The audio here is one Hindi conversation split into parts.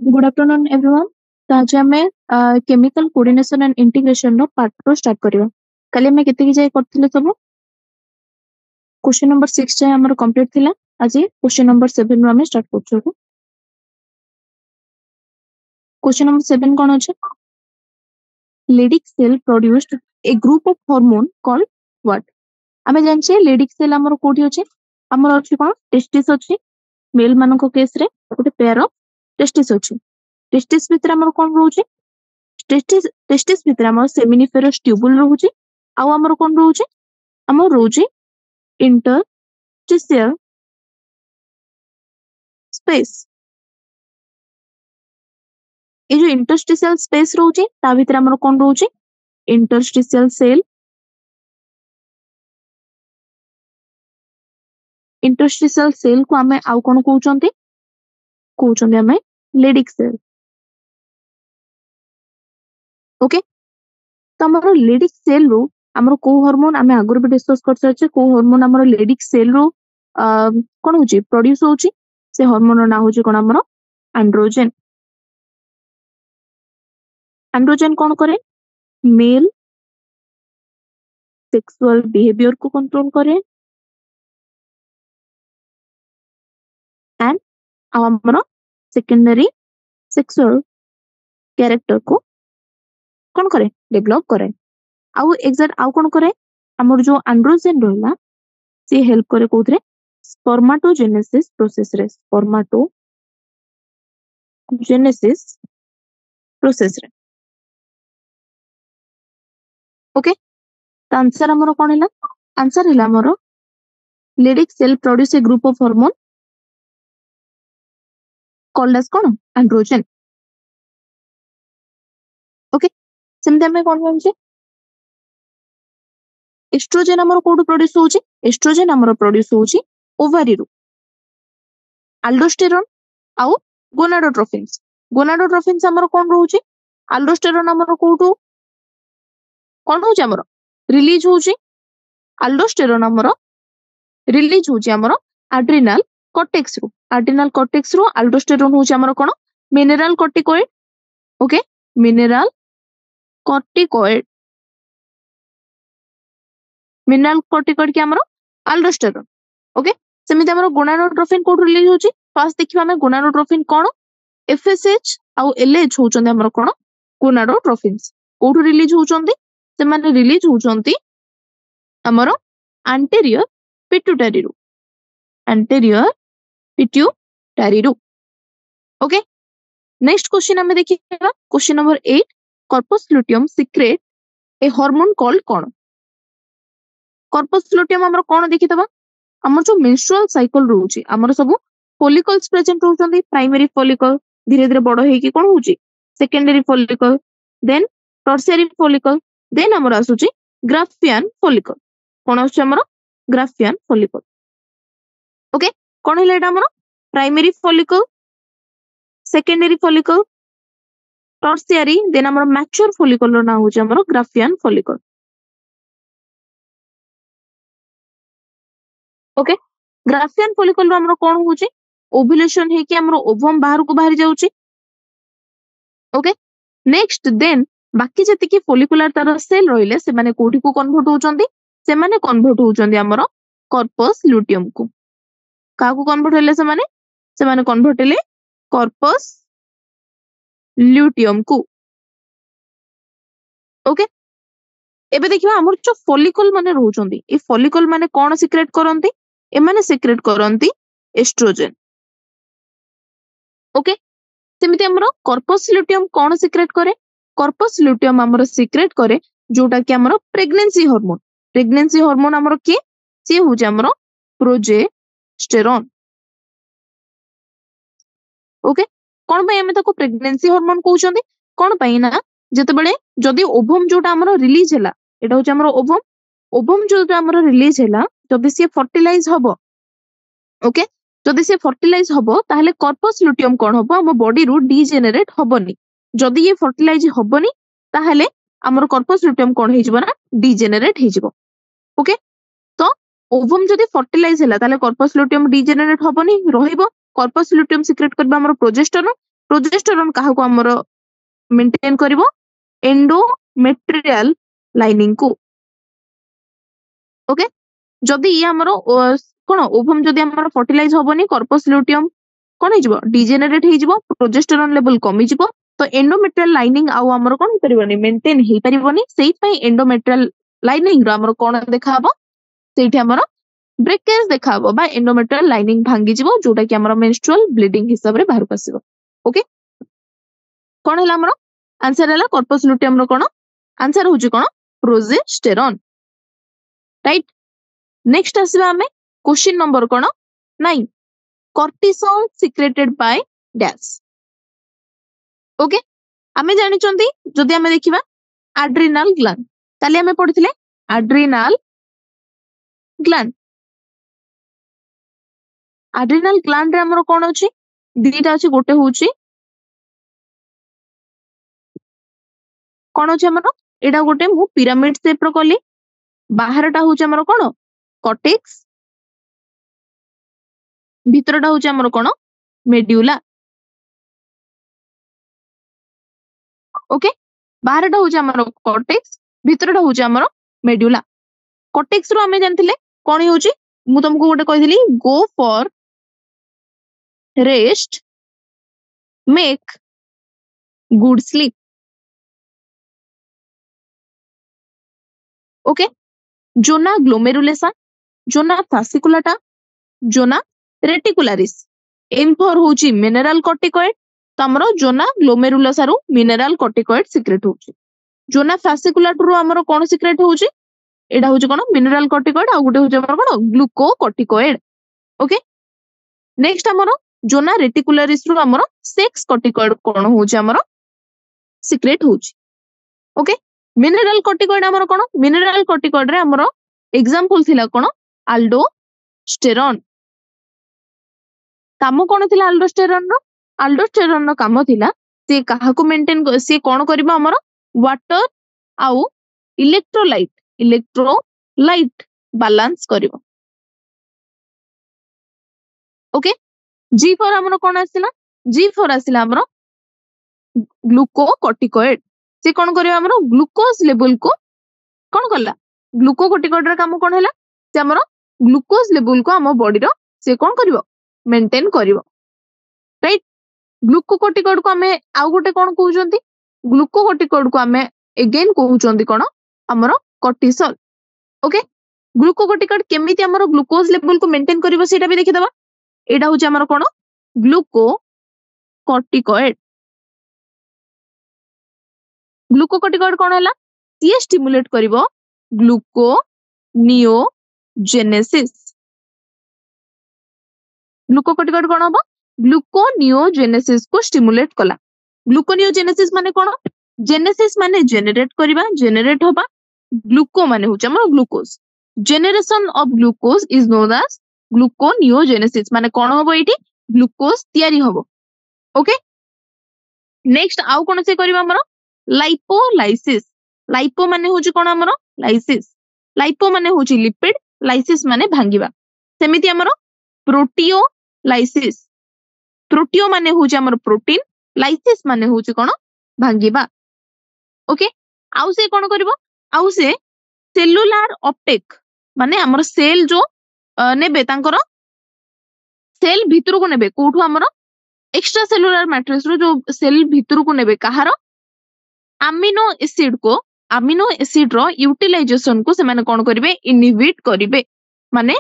Good afternoon, everyone. तो आज आम केमिकल कोऑर्डिनेशन एंड इंटीग्रेशन रो पार्ट 2 स्टार्ट करियो। काली हम केते जाय करथिले सब क्वेश्चन नंबर 6 जाय हमर कंप्लीट थिला। आज क्वेश्चन नंबर 7 रो हम स्टार्ट करछो। क्वेश्चन नंबर 7 कोन अछि? Leydig cell produced a group of hormone called what? हमें जानछे लेडिक सेल हमर कोठी अछि? हमर अछि कोन टेस्टिस अछि। मेल मानको केस रे गोटे पेयर ऑफ टेस्टिस अछि। टेस्टिस भितर हमर कोन रहउछि? टेस्टिस भितर हमर सेमिनिफेरस ट्यूबुल रहउछि। आउ हमर कोन रहउछि? हमर रहउछि इंटरस्टिशियल स्पेस। ए जो इंटरस्टिशियल स्पेस रहउछि ता भितर हमर कोन रहउछि? Interstitial cell. इंटरस्टिशियल सेल को हमें आउ कोन कहउचंती? कहउचंती हमें लेडिक सेल। ओके, तो हमर लेडिक सेल रो हमर को हार्मोन हमें आगुर भी डिस्कस कर सके। को हार्मोन हमर लेडिक सेल रो कोन होची प्रोड्यूस होची? से हार्मोन रो ना होची कोन हमर एंड्रोजन। एंड्रोजन कोन करे? मेल सेक्सुअल बिहेवियर को कंट्रोल करे एंड हमर सेकेंडरी सेक्सुअल कैरेक्टर को कोन करे? डेवलप करे। आउ एग्जैक्ट आउ कोन करे? हमर जो एंड्रोजन रहला से हेल्प करे कोथरे? स्पर्माटोजेनेसिस प्रोसेस रे। स्पर्माटोजेनेसिस प्रोसेस रे। ओके, तो आंसर हमर कोन हैला? आंसर हैला हमर Leydig cell produce a group of hormone called as कोन? एंड्रोजन। ओके, सेमते हमें कोन जानछे? एस्ट्रोजन हमर कोड प्रोड्यूस होची? एस्ट्रोजन हमर प्रोड्यूस होची ओवरी रो। अल्डोस्टेरोन आउ गोनाडोट्रोफिन्स। गोनाडोट्रोफिन्स हमर कोन रहउची? अल्डोस्टेरोन हमर कोठू कोन होची हमर रिलीज होची? अल्डोस्टेरोन हमर रिलीज होची हमर एड्रिनल कॉर्टेक्स रो। एड्रिनल कॉर्टेक्स रो अल्डोस्टेरोन होची हमर कोन? Mineral corticoid. Okay, mineral corticoid. Mineral corticoid के हमर अल्डोस्टेरोन। ओके, सेमिते हमर गोनाडोट्रोफिन कोड रिलीज होची? फर्स्ट देखिबा हमें गोनाडोट्रोफिन कोन? एफएसएच आउ एलएच होचंदी हमर कोन? गोनाडोट्रोफिन्स। कोठू रिलीज होचंदी? से माने रिलीज होचंदी हमर एंटीरियर पिट्यूटरी रो। एंटीरियर पिट्यूटरी रो। ओके, नेक्स्ट क्वेश्चन हमें देखिबा। Question number 8, corpus luteum secrete a hormone called कोन? कॉर्पस लुटियम हमर कोन देखितबा? हमर जो मेंस्ट्रुअल साइकिल रहउची हमर सब फॉलिकल्स प्रेजेंट रहउचंदी। प्राइमरी फॉलिकल धीरे धीरे बड़ हेकी कोन होउची? Secondary follicle, then tertiary follicle, then हमर आसुची ग्राफियन फॉलिकल। कोन आसुची हमर? Graafian follicle. ओके, कोन हैला एटा हमर? Primary follicle, secondary follicle, tertiary, then हमर मैच्योर फॉलिकल रो ना होउची हमर Graafian follicle. Okay, Graafian follicle रो हमर कोन होउची? ओव्यूलेशन हेकी हमर ओवम बाहर को बाहर जाउची। ओके, नेक्स्ट देन बाकी जति की फॉलिकुलर तार सेल रहिले से माने कोठी को कन्वर्ट होचंदी? से माने कन्वर्ट होचंदी हमर कॉर्पस लुटियम को। का को कन्वर्ट हेले से माने कन्वर्ट हेले कॉर्पस ल्यूटियम को। ओके, एबे देखिबा हमर जो फॉलिकल माने रहउचंदी ए फॉलिकल माने कोन सिक्रेट करंती? ए माने सिक्रेट करंती एस्ट्रोजन। ओके, सेमिति हमर कॉर्पस ल्यूटियम कोन सिक्रेट करे? कॉर्पस ल्यूटियम हमर सिक्रेट करे जोटा कि हमर प्रेगनेंसी हार्मोन। प्रेगनेंसी हार्मोन हमर के? से होजे हमर प्रोजेस्टेरोन। ओके, कोन पई हमें ताको प्रेगनेंसी हार्मोन कहउचंदी? कोन पई ना जते बेले जदी ओवम जोटा हमर रिलीज हैला, एटा होचे हमर ओवम। ओवम जोटा हमर रिलीज हैला जदी से फर्टिलाइज हबो। ओके, जदी से फर्टिलाइज हबो ताहले कॉर्पस लुटियम कोन हबो? हम बॉडी रो डीजेनरेट हबोनी। जदी ये फर्टिलाइज हबोनी ताहले हमर कॉर्पस लुटियम कोन हेजिबो ना डीजेनरेट हेजिबो। ओके, तो ओवम जदी फर्टिलाइज हैला ताहले कॉर्पस लुटियम डीजेनरेट हबोनी, रहिबो कॉर्पस लुटियम सिक्रेट करबा हमर प्रोजेस्टेरोन। प्रोजेस्टेरोन काहाको हमर मेंटेन करिवो एंडोमेट्रियल लाइनिंग को ओके जदि ये हमर कोन ओवम जदि हमर फर्टिलाइज होबनी कार्पस ल्यूटियम कोन हे जिवो डिजेनरेट हे जिवो प्रोजेस्टेरोन लेवल कमी जिवो तो एंडोमेट्रियल लाइनिंग आउ हमर कोन परिबनी मेंटेन हे परिबनी सेहि पई एंडोमेट्रियल लाइनिंग रो हमर कोन देखाबो सेठी हमर ब्रेकेज देखाबो बा एंडोमेट्रियल लाइनिंग भांगी जिवो जोटा कि हमर मेंस्ट्रुअल ब्लीडिंग हिसाब रे बाहर पसिबो ओके कोन हला हमर आंसर हला कार्पस ल्यूटियम रो कोन आंसर होची कोन प्रोजेस्टेरोन राइट नेक्स्ट आसीबा हमें question number cone 9 cortisol secreted by dash okay आमे जानि चंती जदि आमे देखिबा adrenal gland ताले आमे पढिथिले adrenal gland रे हमर कोन अछि दीटा अछि गोटे होउची कोन अछि हमर एडा गोटे मु पिरामिड शेप रो कली बाहरटा होउची हमर कोन कॉर्टेक्स भीतरटा होउची हमर कोन मेड्यूला ओके बाहरटा होउची हमर कॉर्टेक्स भीतरटा होउची हमर मेड्यूला कॉर्टेक्स रो हमें जानथिले कोन होउची मु तुमको गोटे कहिली go for rest make good sleep okay zona glomerulosa zona fasciculata zona reticularis M for होउची मिनरल कॉर्टिकॉइड तमरो जोना ग्लोमेरुलसा रु मिनरल कॉर्टिकॉइड सीक्रेट होउची जोना फासिकुलाट रु हमरो कोन सीक्रेट होउची एडा होउची कोन मिनरल कॉर्टिकॉइड आ गुटे होउची हमरो कोन ग्लूकोकॉर्टिकॉइड ओके नेक्स्ट हमरो जोना रेटिकुलारिस रु हमरो सेक्स कॉर्टिकॉइड कोन होउची हमरो सीक्रेट होउची ओके मिनरल कॉर्टिकॉइड हमरो कोन मिनरल कॉर्टिकॉइड रे हमरो एग्जांपल थिला कोन आल्डोस्टेरोन काम कोन थिला आल्डोस्टेरोन रो काम थिला से काहाको मेंटेन से कोन करबा हमरो वाटर आउ इलेक्ट्रोलाइट बैलेंस करिवो ओके जी फॉर हमरो कोन आसिला जी फॉर आसिला हमरो ग्लूकोकॉर्टिकॉइड से कोन करिवो हमरो ग्लूकोज लेवल को कोन करला ग्लूकोकॉर्टिकॉइड रा काम कोन हैला से हमरो ग्लूकोज लेवल को हम बॉडी रो से कोन करिवो मेंटेन करिवो राइट ग्लूकोकॉर्टिकॉइड को हमें आउ गोटे कोन कहउचंती ग्लूकोकॉर्टिकॉइड को हमें अगेन कहउचंती कोन हमरो कॉर्टिसोल ओके ग्लूकोकॉर्टिकॉइड केमिति हमरो ग्लूकोज लेवल को मेंटेन करिवो सेटा भी देखि दबा एडा होची हमरो कोन ग्लूकोकॉर्टिकॉइड कोन हैला सी स्टिमुलेट करिवो ग्लूकोनियोजेनेसिस ग्लूकोकॉर्टिकॉइड कोन हबो ग्लूकोनियोजेनेसिस को स्टिमुलेट कला ग्लूकोनियोजेनेसिस माने कोन जेनेसिस माने जेनरेट करिबा जेनरेट होबा ग्लूको माने होची हमर glucose generation of glucose is known as gluconeogenesis माने कोन हबो एठी ग्लूकोज तयारी हबो ओके नेक्स्ट आउ कोन से करिबा हमर लाइपोलाइसिस लाइपो माने होची कोन हमर लाइसिस लाइपो माने होची लिपिड लाइसिस माने भांगिबा सेमिति हमर प्रोटियोलाइसिस प्रोटियो माने होची हमर प्रोटीन लाइसिस माने होची कोन भांगिबा ओके आउ से कोन करबो आउ से सेलुलर अपटेक माने हमर सेल जो नेबे तांकर सेल भितर को नेबे कोठु हमर एक्स्ट्रा सेलुलर मैट्रिक्स रो जो सेल भितर को नेबे कहारो अमीनो एसिड रो यूटिलाइजेशन को से माने कोन करिवे इनहिबिट करिवे माने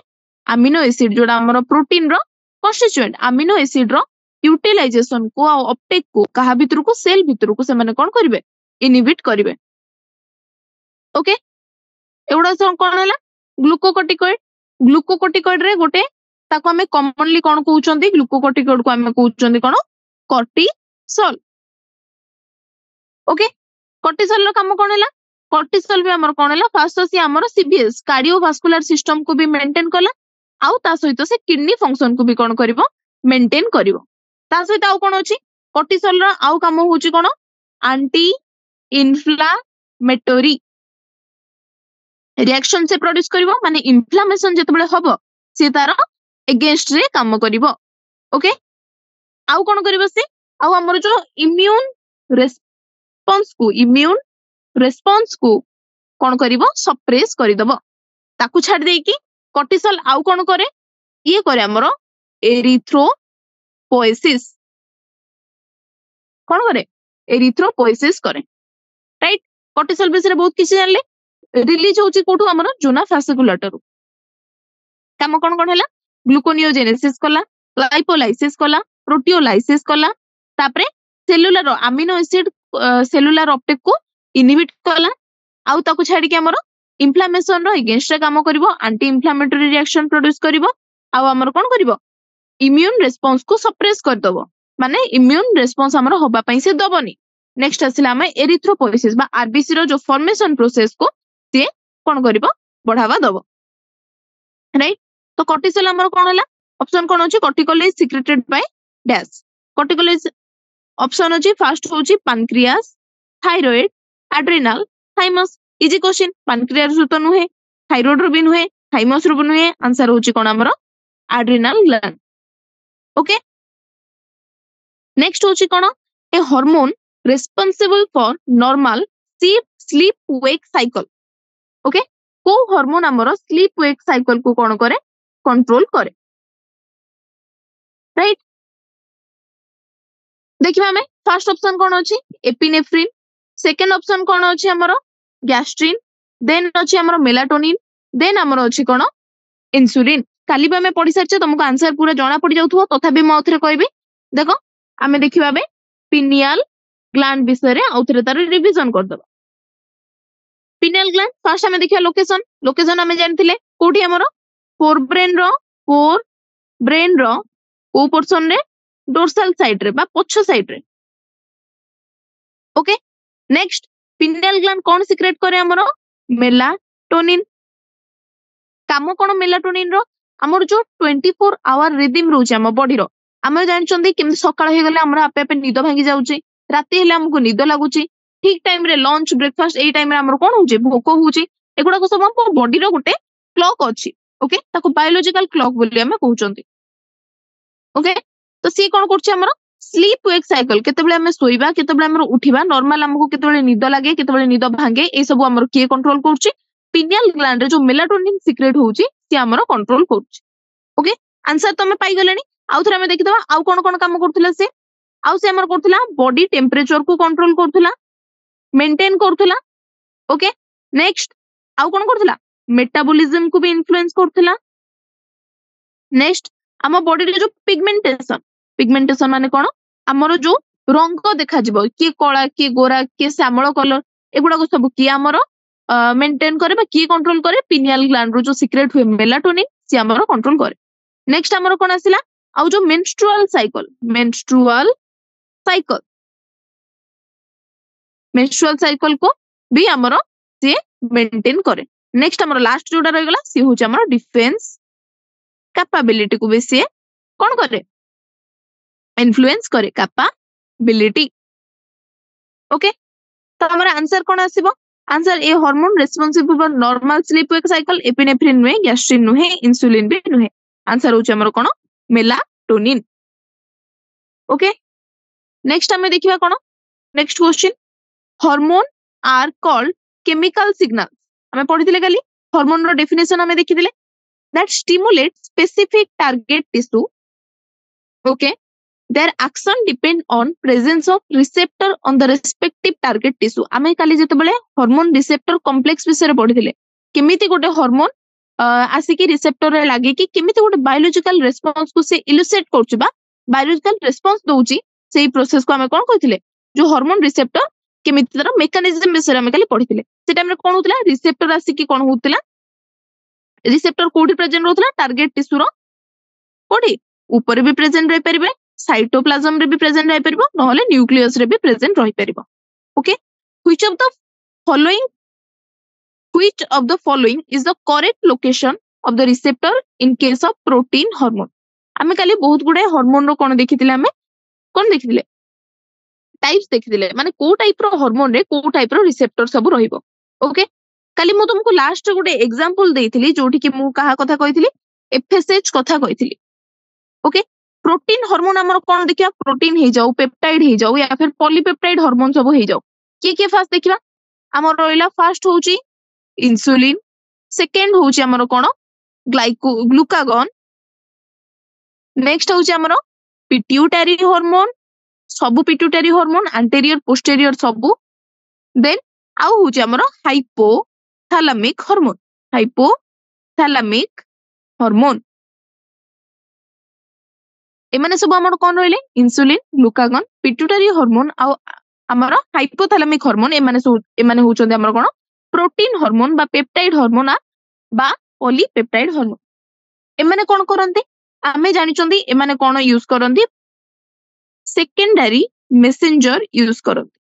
अमीनो एसिड जोडा हमर प्रोटीन रो कॉन्स्टिट्यूएंट अमीनो एसिड रो यूटिलाइजेशन को आ अपटेक को कहा भितर को सेल भितर को से माने कोन करिवे इनहिबिट करिवे ओके एवडा सब कोन हला ग्लूकोकॉर्टिकॉइड रे गोटे ताको हमें कॉमनली कोन कहउचंती ग्लूकोकॉर्टिकॉइड को हमें कहउचंती कोन कॉर्टिसोल ओके कॉर्टिसोल रो काम कोन हला कॉर्टिसोल भी हमर कोन हला फर्स्ट से हमर सीबीएस कार्डियोवास्कुलर सिस्टम को भी मेंटेन करला आउ ता सहित से किडनी फंक्शन को भी कोन करिवो मेंटेन करिवो ता सहित आउ कोन अछि कॉर्टिसोल रो आउ काम होची कोन एंटी इन्फ्लेमेटरी रिएक्शन से प्रोड्यूस करिवो माने इन्फ्लेमेशन जतबेले हबो से तार अगेंस्ट रे काम करिवो ओके आउ कोन करिवो से ଆଉ ଆମର जो इम्यून रेस्पॉन्स को कौन करिवो सप्रेस करिदबो ताकू छाड़ देकी कॉर्टिसोल आउ कौन करे ये करे हमरो एरिथ्रोपोएसिस कौन करे एरिथ्रोपोएसिस करे राइट कॉर्टिसोल विषय बहुत किसी जानले रिलीज होची कोठू हमरो जोना फासिकुलेटर काम कौन कौन हैला ग्लूकोनियोजेनेसिस कला लाइपोलाइसिस कला प्रोटियोलाइसिस कला तापरे cellular amino acid cellular Uptake को इनहिबिट कला आउ ताकू छाड़ी के हमरो इन्फ्लेमेशन रो अगेंस्ट काम करिवो एंटी इन्फ्लेमेटरी रिएक्शन प्रोड्यूस करिवो आउ हमरो कोन करिवो इम्यून रेस्पॉन्स को सप्रेस कर दबो माने इम्यून रेस्पॉन्स हमरो होबा पई से दबोनी नेक्स्ट आसिला हमें एरिथ्रोपोएसिस बा आरबीसी रो जो फॉर्मेशन प्रोसेस को से कोन करिवो बढ़ावा दबो राइट तो कॉर्टिसोल हमरो कोन हला ऑप्शन कोन होची cortical is secreted by dash cortical is option होची फर्स्ट होची pancreas thyroid adrenal thymus easy question pancreas रो तो नुहे थायराइड रो भी नुहे थाइमस रो भी नुहे आंसर होची कोन हमरो एड्रिनल ग्लैंड ओके नेक्स्ट होची कोन a hormone responsible for normal sleep wake cycle okay को हार्मोन हमरो स्लीप वेक साइकिल को कोन करे कंट्रोल करे राइट देखिबा हमें फर्स्ट ऑप्शन कोन अछि एपिनेफ्रिन सेकंड ऑप्शन कोन अछि हमरो गैस्ट्रिन देन अछि हमरो मेलाटोनिन देन हमरो अछि कोन इंसुलिन काली बे में पढि सारचे तुमको आंसर पूरा जाना पड़ जाउथो तथापि म औथरे कहबी देखो आमे देखिबा बे पिनियल ग्लैंड विषय रे औथरे तार रिवीजन कर दबा पिनियल ग्लैंड फर्स्ट हमें देखिया लोकेशन हमें जानथिले कोठी हमरो फोर ब्रेन रो को पोर्शन रे डोर्सल साइड रे बा पछ साइड रे ओके नेक्स्ट पिनियल ग्लैंड कौन सिक्रेट करे हमरो मेलाटोनिन काम कोन मेलाटोनिन रो हमर जो 24 आवर रिदम रोचे हम बॉडी रो हम जानचंदी केम सकाळ हे गले हमरा आपे आपे निद भांगी जाउची राती हेले हमको निद लागुची ठीक टाइम रे लंच ब्रेकफास्ट एई टाइम रे हमर कोन होची भोक होची एगुडा को सब हम बॉडी रो गुटे क्लॉक अछि ओके ताको बायोलॉजिकल क्लॉक बोली हम कहउचंदी ओके तो सी कोन करछि हमर स्लीप वेक साइकिल केतेबेले हम सोइबा केतेबेले हम उठिबा नॉर्मल हमको केतेबेले निद लागे केतेबेले निद भांगे ए सब हमर के कंट्रोल करछि पिनियल ग्लैंड रे जो मेलाटोनिन सिक्रेट होउची सी हमर कंट्रोल करछि ओके आंसर तमे पाई गलेनी आउ थरे हम देखिदबा आउ कोन कोन काम करथुला से आउ से हमर करथुला बॉडी टेम्परेचर को कंट्रोल करथुला मेंटेन करथुला ओके नेक्स्ट आउ कोन करथुला मेटाबॉलिज्म को भी इन्फ्लुएंस करथुला नेक्स्ट हम बॉडी रे जो पिगमेंटेशन माने कोन हमर जो रंग देखा जिवो की कला की गोरा की श्यामल कलर एगुडा को सब की हमर मेंटेन करे बा की कंट्रोल करे पिनियल ग्लैंड रो जो सिक्रेट हुए मेलाटोनिन सी हमर कंट्रोल करे नेक्स्ट हमर कोन आसिला आउ जो मेंस्ट्रुअल साइकिल को भी हमर से मेंटेन करे नेक्स्ट हमर लास्ट जोडा रह गला सी होच हमर डिफेंस कैपेबिलिटी को भी से कोन करे इन्फ्लुएंस करे कैपेबिलिटी ओके तो हमर आंसर कोन आसीबो answer a hormone responsible for normal sleep wake cycle epinephrine नुहे गैस्ट्रिन नुहे इंसुलिन भी नुहे आंसर होच हमर कोन मेलाटोनिन ओके नेक्स्ट हमें देखिबा कोन next question hormone are called chemical signals हमें पढिथिले खाली हार्मोन रो डेफिनेशन हमें देखिथिले that stimulate specific target tissue okay their action depend on presence of receptor on the respective target tissue आमे काली जते बेले हार्मोन रिसेप्टर कॉम्प्लेक्स विषय रे पढिथिले केमिति गोटे हार्मोन आसी की रिसेप्टर रे लागे कि केमिति गोटे बायोलॉजिकल रेस्पॉन्स को से इलुस्ट्रेट करछि बा बायोलॉजिकल रेस्पॉन्स दोउची सेही प्रोसेस को हमें कोन कहिथिले जो हार्मोन रिसेप्टर केमिति तर मेकानिज्म विषय रे हमें काली पढिथिले से टाइम रे कोन होतला रिसेप्टर आसी की कोन होतला रिसेप्टर कोठी प्रेजेंट होतला टारगेट टिश्यू रो कोठी ऊपर भी प्रेजेंट रहि परिबे साइटोप्लाज्म रे भी प्रेजेंट रहि परिबो नहले न्यूक्लियस रे भी प्रेजेंट रहि परिबो okay which of the following is the correct location of the receptor in case of protein hormone हमें काली बहुत गुडे हार्मोन रो कोन देखिथिले हमें कोन देखिथिले टाइप्स देखिथिले माने को टाइप रो हार्मोन रे को टाइप रो रिसेप्टर सब रहिबो ओके काली मु तुमको लास्ट गुडे एग्जांपल देइथिली जोठी कि मु कहा कथा कहिथिली एफएसएच कथा कहिथिली ओके प्रोटीन हार्मोन हमर कोन देखिया प्रोटीन हे जाऊ पेप्टाइड हे जाऊ या फिर पॉलीपेप्टाइड हार्मोन सब हे जाऊ के फास्ट देखिबा हमर रोइला फर्स्ट होची इंसुलिन सेकंड होची हमर कोन ग्लूकागॉन नेक्स्ट होची हमर पिट्यूटरी हार्मोन सबु पिट्यूटरी हार्मोन एंटीरियर पोस्टीरियर सबु देन आउ होची हमर हाइपोथैलेमिक हार्मोन एमाने सब हमर कोन रहले इंसुलिन ग्लूकागॉन पिट्यूटरी हार्मोन आ हमर हाइपोथैलेमिक हार्मोन एमाने होचोंदे हमर कोन प्रोटीन हार्मोन बा पेप्टाइड हार्मोन बा पॉलीपेप्टाइड हार्मोन एमाने कोन करंती आमे जानि चंदी एमाने कोन यूज करंती सेकेंडरी मेसेंजर यूज करंती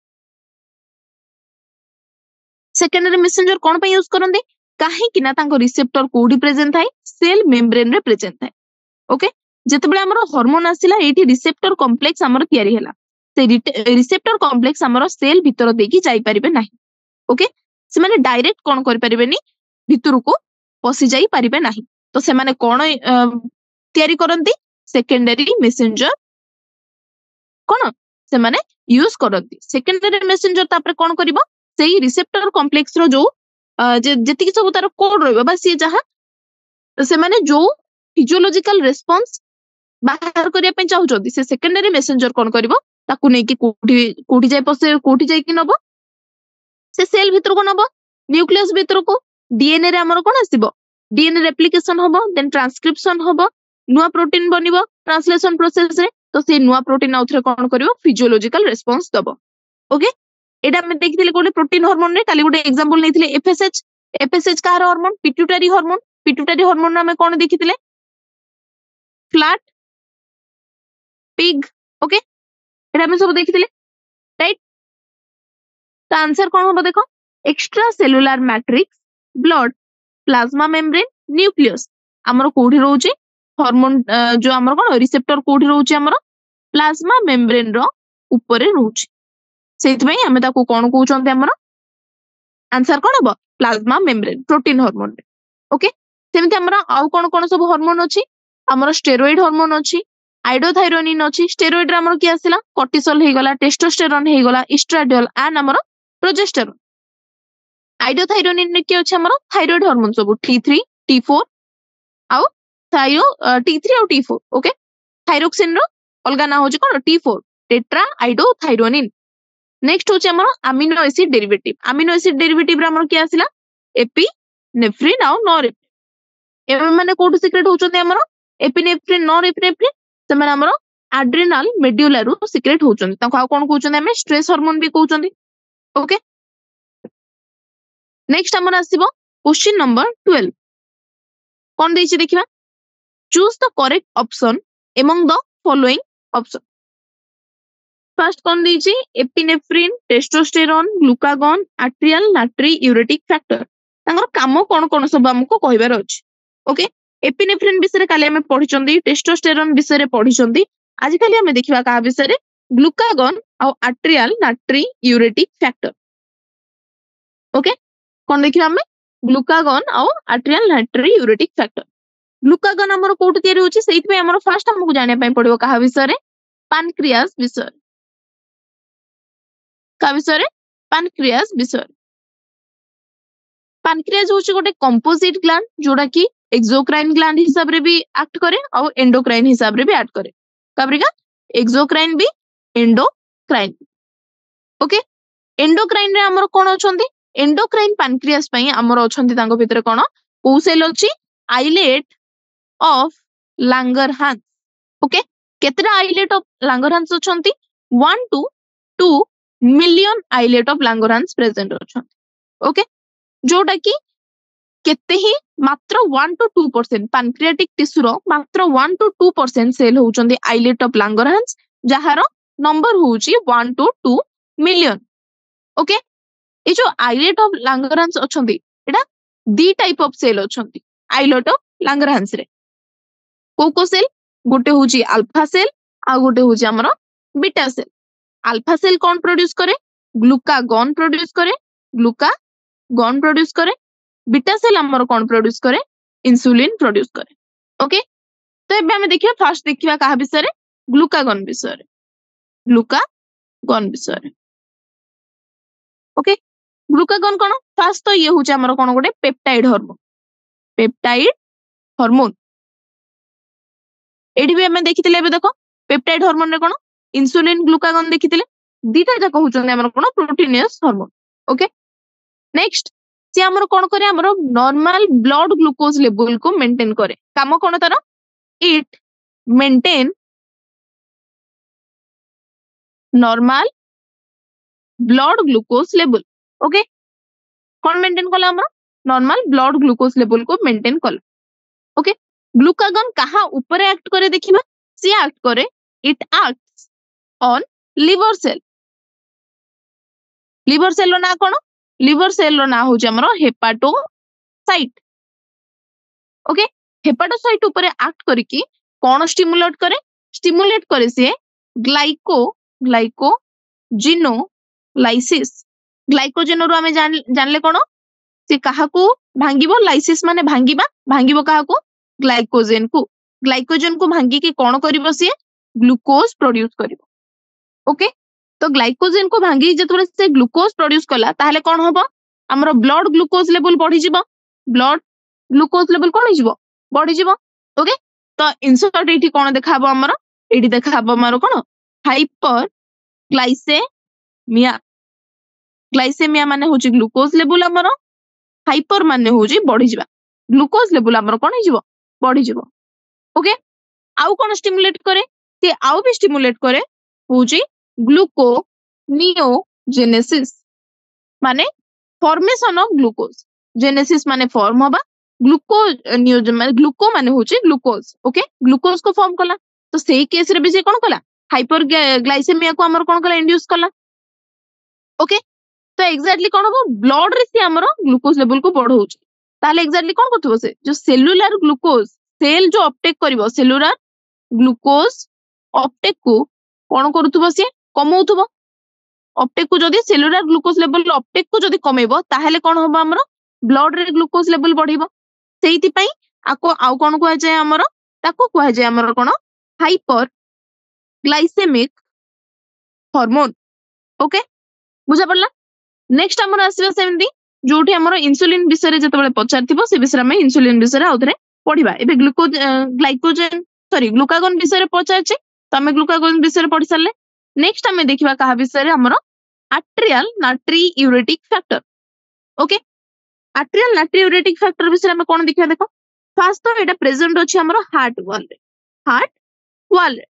सेकेंडरी मेसेंजर कोन पे यूज करंती काहे कि ना तांको रिसेप्टर कोडी प्रेजेंट थाए सेल मेम्ब्रेन रे प्रेजेंट थाए ओके जेतेबेले हमर हार्मोन आसिला एठी रिसेप्टर कॉम्प्लेक्स हमर तयारी हैला से रिसेप्टर कॉम्प्लेक्स हमर सेल भीतर देकी जाई परिबे नाही ओके से माने डायरेक्ट कोन कर परिबेनी भीतर को पसी जाई परिबे नाही तो से माने कोन तयारी करंती सेकेंडरी मेसेंजर कोन से माने यूज करंती सेकेंडरी मेसेंजर तापर कोन करिवो सेही रिसेप्टर कॉम्प्लेक्स रो जो जेतिकी सब तार कोड रहबो बा सी जहा से माने जो फिजियोलॉजिकल रिस्पांस बाहर करिया पे चाहउचोदी से सेकेंडरी मेसेंजर कोन करिवो ताकू नै कि कोठी जाय पसे कोठी जाय कि नबो से सेल भीतर को नबो न्यूक्लियस भीतर को डीएनए रे हमर कोन आसीबो डीएनए रेप्लिकेशन होबो देन ट्रांसक्रिप्शन होबो नुवा प्रोटीन बनिबो ट्रांसलेशन प्रोसेस रे तो से नुवा प्रोटीन आउथरे कोन करिवो फिजियोलॉजिकल रिस्पांस दबो ओके एटा हम देखिथिले कोटे प्रोटीन हार्मोन रे काली गोटे एग्जांपल नेथिले एफएसएच का हार्मोन पिट्यूटरी हार्मोन में कोन देखिथिले फ्लैट पिग ओके एटा हम सब देखिथिले राइट तो आंसर कोन होबो देखो extra cellular matrix blood plasma membrane nucleus हमर कोठी रहउची हार्मोन जो हमर कोन रिसेप्टर कोठी रहउची हमर प्लाज्मा मेम्ब्रेन रो ऊपर रहउची सेति भाई हमें ताको कोन कहउचंते हमर आंसर कोन होबो plasma membrane protein hormone okay सेमते हमर आउ कोन सब हार्मोन अछि हमर स्टेरॉइड हार्मोन अछि आइडोथायरोनिन अछि स्टेरॉइड रे हमर की आसिला कोर्टिसोल हे गला टेस्टोस्टेरोन हे गला एस्ट्राडियोल एंड हमर प्रोजेस्टेरोन आइडोथायरोनिन ने के अछि हमर थायराइड हार्मोन सब T3 T4 आउ T3 और T4 ओके थायरोक्सिन रो अलगा ना होची कोन T4 टेट्रा आइडोथायरोनिन नेक्स्ट होची हमर अमीनो एसिड डेरिवेटिव रे हमर की आसिला एपिनेफ्रिन आउ नॉरएपिनेफ्रिन एमे माने कोठु सीक्रेट होचोंते हमर एपिनेफ्रिन नॉरएपिनेफ्रिन से माने हमर एड्रेनल मेड्यूला रो सीक्रेट होचोंते ताको आ कोन कहउचोंते हमें स्ट्रेस हार्मोन भी कहउचोंते ओके नेक्स्ट हमर आसीबो क्वेश्चन नंबर 12 कोन देछि देखिबा choose the correct option among the following option first कोन देछि epinephrine testosterone glucagon atrial natriuretic factor तांगर काम कोन सब हमको कहिबार अछि ओके एपिनेफ्रिन विषय काले हमें पढिचंदी टेस्टोस्टेरोन विषय पढिचंदी आज काली हमें देखिबा का विषय ग्लूकागॉन आ atrial natriuretic factor okay कोन देखिबा हमें ग्लूकागॉन आ atrial natriuretic factor glucagon हमर कोट तयारी होची सेति पे हमर फर्स्ट हमको जाने पय पड़िबो का विषय पैनक्रियास विषय का विषय पैनक्रियास विषय पैनक्रियास होची गोटे कंपोजिट ग्लैंड जोडा की एक्सोक्राइन ग्लैंड हिसाब रे भी एक्ट करे और एंडोक्राइन हिसाब रे भी एक्ट करे काबरिका एक्सोक्राइन भी एंडोक्राइन ओके एंडोक्राइन रे हमर कोन अछंती एंडोक्राइन पैनक्रियास पई हमर अछंती तांको भितर कोन को सेल अछि आइलेट ऑफ लांगरहांस ओके केतरा आइलेट ऑफ लांगरहांस अछंती 1 to 2 million islet of Langerhans present अछंती ओके जोटा की केते ही मात्र 1 to 2% पैनक्रियाटिक टिश्यू रो मात्र 1 to 2% cell होउचंदी islet of Langerhans जहार नंबर होउची 1 to 2 मिलियन ओके ए जो आइलेट ऑफ लांगरहांस अछंती एटा दी टाइप ऑफ सेल अछंती आइलेट ऑफ लांगरहांस रे को सेल गोटे होउची अल्फा सेल आ गोटे होउची हमर बीटा सेल अल्फा सेल कौन प्रोड्यूस करे ग्लूकागॉन प्रोड्यूस करे ग्लूकागॉन प्रोड्यूस करे बीटा सेल हमर कौन प्रोड्यूस करे इंसुलिन प्रोड्यूस करे ओके तो एबे हमें देखिए फास्ट देखिए कहा विषय ग्लूकागन विषय ग्लूकागन विषय ओके ग्लूकागन कौन फास्ट तो ये हूँ आमर कौन गोटे पेप्टाइड हॉर्मोन एठी भी हमें देखिथिले एबे देखो पेप्टाइड हार्मोन रे कोन इंसुलिन ग्लूकागन देखिथिले दीटा जाक होचन हमर कोन प्रोटीनियस हार्मोन ओके नेक्स्ट से हमर कोन करे हमर नॉर्मल ब्लड ग्लूकोज लेवल को मेंटेन करे काम कोन तार it maintain normal blood glucose level okay कोन मेंटेन कला हमर नॉर्मल ब्लड ग्लूकोज लेवल को मेंटेन कला ओके ग्लूकागन कहा ऊपर एक्ट करे देखिबा सी एक्ट करे it acts on liver cell रो ना कोन लिवर सेल रो ना हो जे हमरो हेपाटोसाइट ओके हेपाटोसाइट ऊपर एक्ट करके कोन स्टिमुलेट करे से ग्लाइकोजेनोलाइसिस ग्लाइकोजेन रो हमें जानले कोन से कहा को भांगिबो लाइसिस माने भांगिबो कहा को ग्लाइकोजेन को भांगी के कोन करिवो से ग्लूकोज प्रोड्यूस करिवो ओके तो ग्लाइकोजेन को भांगी जतबे से ग्लूकोज प्रोड्यूस कला ताहले कोन होबो हमरो ब्लड ग्लूकोज लेवल बढ़ी जिवो ब्लड ग्लूकोज लेवल कोन हिजबो बढ़ी जिवो ओके तो इंसर्ट एठी कोन देखाबो हमरो एठी देखाबो हमरो कोन हाइपर ग्लाइसेमिया माने होची ग्लूकोज लेवल हमरो हाइपर माने होची बढ़ी जिबा ग्लूकोज लेवल हमरो कोन हिजबो बढ़ी जिवो ओके आउ कोन स्टिमुलेट करे ते आउ भी स्टिमुलेट करे होची ग्लूकोनियोजेनेसिस माने फॉर्मेशन ऑफ ग्लूकोज जेनेसिस माने फॉर्म होबा ग्लूकोनियोजन माने ग्लूको माने होची ग्लूकोज ओके ग्लूकोज को फॉर्म कला तो सेही केस रे भी जे कोन कला हाइपर ग्लाइसेमिया को हमर कोन कला इंड्यूस कला ओके तो एग्जैक्टली कोन हो ब्लड रे से हमर ग्लूकोज लेवल को बढ़ौची ताले एग्जैक्टली कोन करथबो से जो सेलुलर ग्लूकोज सेल जो अपटेक करिवो सेलुलर ग्लूकोज अपटेक को कोन करथबो से कमौथबो अपटेक को जदी सेलुलर ग्लूकोज लेवल अपटेक को जदी कमेबो ताहेले कोन होबो हमर ब्लड रे ग्लूकोज लेवल बढ़िबो सेहिति पई आको आउ कोन को जाय हमर ताको को जाय हमर कोन हाइपर ग्लाइसेमिक हार्मोन ओके बुझा पड़ला नेक्स्ट हमर आसीबा सेमती जोठी हमर इंसुलिन विषय रे जतबे पचारथिबो से विषय में इंसुलिन विषय रे आउथरे पढिबा एबे ग्लूकागन विषय रे पचारछि तो हमें ग्लूकागन विषय रे पढि सरले नेक्स्ट हमें देखिबा कहा विषय रे हमर arterial natriuretic factor okay arterial natriuretic factor विषय में कोन देखिबा देखो फर्स्ट तो एटा प्रेजेंट अछि हमर हार्ट वाल रे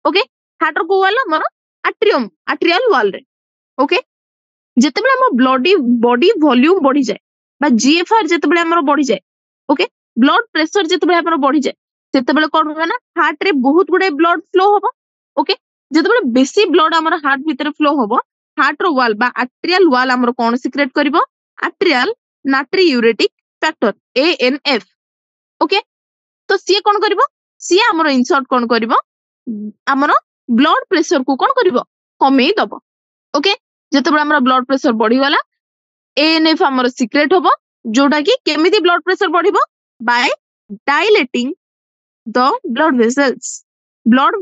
ओके हार्ट को वाल हमर आर्टेरियल वाल रे ओके जेतेबेले हमर बॉडी वॉल्यूम बढ़ी जाए बा जीएफआर जेतेबेले हमर बढ़ी जाए ओके ब्लड प्रेशर जेतेबेले हमर बढ़ी जाए सेतेबेले कोन होबा ना हार्ट रे बहुत गुडे ब्लड फ्लो होबो ओके जेतेबेले बेसी ब्लड हमर हार्ट भीतर फ्लो होबो हार्ट रो वाल बा आर्टेरियल वाल हमर कोन सिक्रेट करिवो arterial natriuretic factor ANF okay तो सी कोन करिवो सी हमर इंसर्ट कोन करिवो हमर ब्लड प्रेशर को कोन करिवो कमे दबो ओके जेतेबेले हमर ब्लड प्रेशर बढ़ी गला ANF हमर सिक्रेट होबो जोटा कि केमिति ब्लड प्रेशर बढ़िबो by dilating the blood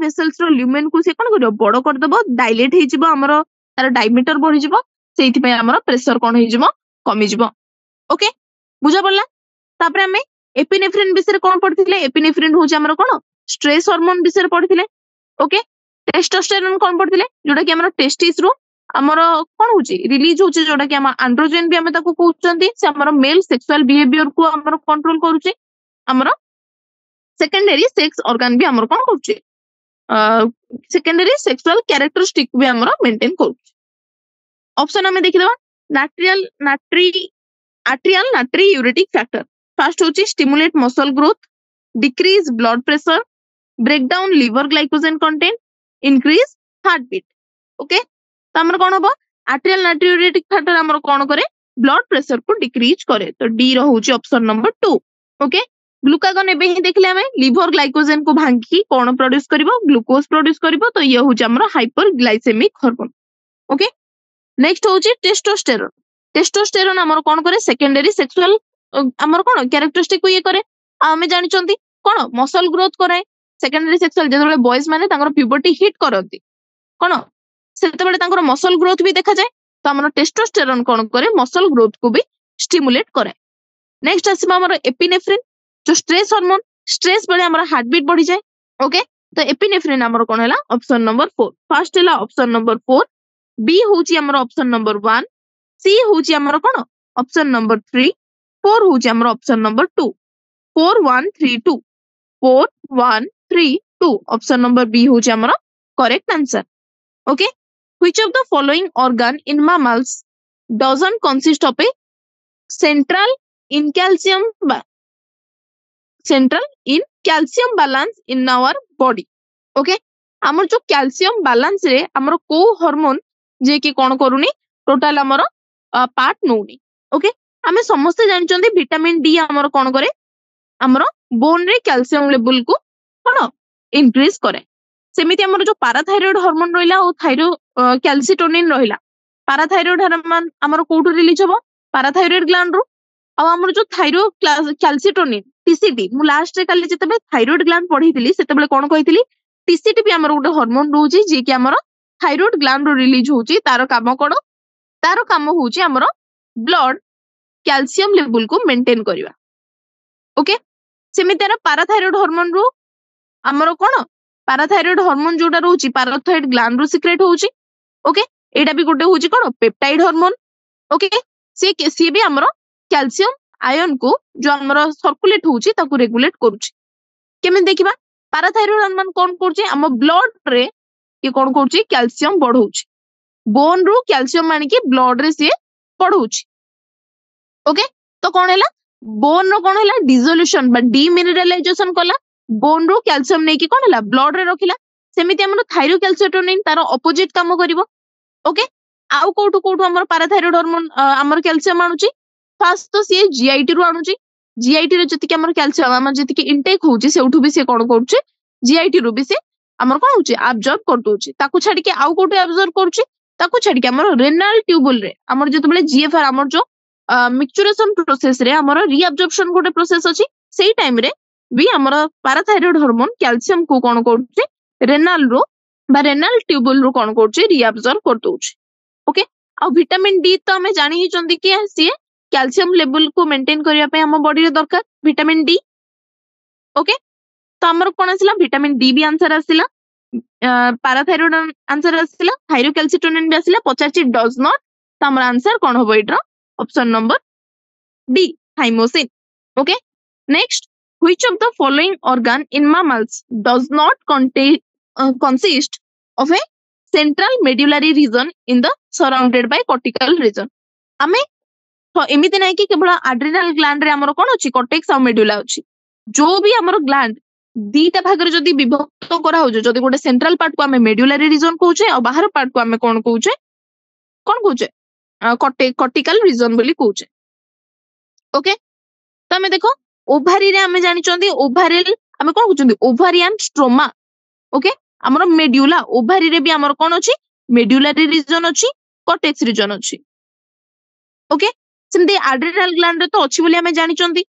vessels रो ल्यूमेन को से कोन करियो बड़ कर दबो डायलेट हे जिवो हमर तार डायमीटर बढ़ी जिवो सेहिति पय हमर प्रेशर कोन हे जिवो कमी जिवो ओके बुझा पड़ला तापर हमें एपिनेफ्रिन विषय कोन पढिथिले एपिनेफ्रिन होचे हमर कोन स्ट्रेस हार्मोन विषय पढिथिले ओके टेस्टोस्टेरोन कोन पढिथिले जोटा कि हमर टेस्टिस रो हमर कोन होची रिलीज होची जोटा कि हमर एंड्रोजन भी हम ताको कहउचंती से हमर मेल सेक्सुअल बिहेवियर को हमर कंट्रोल करूची हमर सेकेंडरी सेक्स ऑर्गन भी हमर कोन करूची सेकेंडरी सेक्सुअल कैरेक्टरिस्टिक भी हमर मेंटेन करूची ऑप्शन हमें देखि देबा आर्टेरियल नाट्रियूरेटिक फैक्टर फर्स्ट होची stimulate muscle growth decrease blood pressure break down liver glycogen content increase heart beat okay तो हमर कोन होबो आर्टेरियल नाट्रियूरेटिक फैक्टर हमर कोन करे ब्लड प्रेशर को डिक्रीज करे तो डी रहउची ऑप्शन नंबर 2 ओके ग्लूकागन एबे ही देखले हमें लिवर ग्लाइकोजन को भांगी कोन प्रोड्यूस करिवो ग्लूकोज प्रोड्यूस करिवो तो ये होची हमर hyperglycaemic hormone okay next होची टेस्टोस्टेरोन हमर कोन करे सेकेंडरी सेक्सुअल हमर कोन कैरेक्टरिस्टिक को ये करे हमें जानि चंती कौन मसल ग्रोथ कराए सेकेंडरी सेक्सुअल जेतेबेले बॉयज माने तांकर प्यूबर्टी हिट करती कौन सेतेबेले तांकर मसल ग्रोथ भी देखा जाए तो हमर टेस्टोस्टेरोन कौन करे मसल ग्रोथ को भी स्टिमुलेट करे नेक्स्ट आसीबा हमर एपिनेफ्रिन जो स्ट्रेस हार्मोन स्ट्रेस बेले हमर हार्ट बीट बढ़ी जाए ओके तो एपिनेफ्रिन हमर कोन हैला ऑप्शन नंबर 4 फर्स्ट हैला ऑप्शन नंबर 4 बी होची हमर ऑप्शन नंबर 1 सी होची हमर कोन ऑप्शन नंबर 3 4 होची हमर option number 2 4 1 3 2 4 1 3 2 option number B होची हमर correct answer okay which of the following organ in mammals doesn't consist of a central in calcium central in calcium balance in our body okay हमर जो कैल्शियम बैलेंस रे हमर को हार्मोन जे कि कोन करूनी टोटल हमर पार्ट नोनी ओके हमें समस्त जानचंदी विटामिन डी हमर कोन करे हमर बोन रे कैल्शियम लेवल को कोन इंक्रीज करे सेमिति हमर जो पैराथायराइड हार्मोन रहिला ओ थायरो कैल्सिटोनिन रहिला पैराथायराइड हार्मोन हमर कोठो रिलीज होबो पैराथायराइड ग्लैंड रो आ हमर जो थायरो कैल्सिटोनिन टीसीटी मु लास्ट रे काली जेतबे थायराइड ग्लैंड पढीतिली सेतबेले कोन कहितिली टीसीटी भी हमर गोटे हार्मोन रहउची जे कि हमर थायराइड ग्लैंड रो रिलीज होउची तारो काम कोन तारो काम होउची हमर ब्लड कैल्शियम लेवल को मेंटेन करबा ओके सेमितार पैराथायराइड हार्मोन रो हमर कोन पैराथायराइड हार्मोन जोटा रहउची पैराथायराइड ग्लैंड रो सिक्रेट होउची ओके एटा भी गोटे होउची कोन पेप्टाइड हार्मोन ओके सी भी हमर कैल्शियम आयन को जो हमर सर्कुलेट होउची ताको रेगुलेट करूची केमे देखिबा पैराथायराइड हार्मोन कोन करची हम ब्लड रे ये कोन करची कैल्शियम बढ़ौची बोन रो कैल्शियम माने कि ब्लड रे से बढ़ौची ओके तो कोन हैला बोन रो कोन हैला डिसोल्यूशन बा डीमिनरलाइजेशन कला बोन रो कैल्शियम नै कि कोन हैला ब्लड रे रखिला सेमिति हमर थायरोकैल्सिटोनिन तारो ऑपोजिट काम करिवो ओके आउ कोठु कोठु हमर पैराथायराइड हार्मोन हमर कैल्शियम आनुची फर्स्ट तो सी जीआईटी रो आनुची जीआईटी रे जति कि हमर कैल्शियम हमर जति कि इनटेक होउची सेउठु भी से कोन करउची जीआईटी रो भी से हमर कोन होउची एब्जॉर्ब कर दोउची ताकू छाडी के आउ कोठु एब्जॉर्ब करूची ताकू छाडी के हमर रेनाल ट्यूबुल रे हमर जतबेले जीएफआर हमर जो मिक्सचुरेशन प्रोसेस रे हमर रीअब्जॉर्प्शन गोटे प्रोसेस अछि सेही टाइम रे भी हमर पैराथायराइड हार्मोन कैल्शियम को कोन करउची रेनाल रो बा रेनाल ट्यूबुल रो कोन करउची रीअब्जॉर्ब कर दोउची ओके आ विटामिन डी तो हमें जानि ही चंदी कि सी कैल्शियम लेवल को मेंटेन करिया पे हम बॉडी रे दरकार विटामिन डी ओके तो हमर कोन आसिला विटामिन डी भी आंसर आसिला पैराथायराइड आंसर आसिला थायरोकैल्सिटोनिन भी आसिला पचाची डज नॉट तो हमर आंसर कोन होबो इट्रा option number D thymosin okay next which of the following organ in mammals does not consist of a central medullary region in the surrounded by cortical region हमें तो एमिति नै कि केवल एड्रिनल ग्लैंड रे हमर कोन अछि कॉर्टेक्स आ मेडुला अछि जो भी हमर ग्लैंड दीटा भाग रे जदी विभक्त करा हो जदी गोटे सेंट्रल पार्ट को हमें मेडुलरी रीजन कहउछे और बाहर पार्ट को हमें कोन कहउछे कॉर्टिकल रीजन बोली कहउछे ओके तो हमें देखो ओभारी रे हमें जानि चंदी ओभारिल हमें कोन कहउछंदी ओवारियन स्ट्रोमा ओके हमर मेडुला ओभारी रे भी हमर कोन अछि मेडुलरी रीजन अछि कॉर्टेक्स रीजन अछि ओके सेमती एड्रिनल ग्लैंड रे तो अछि बोली हमें जानि चंदी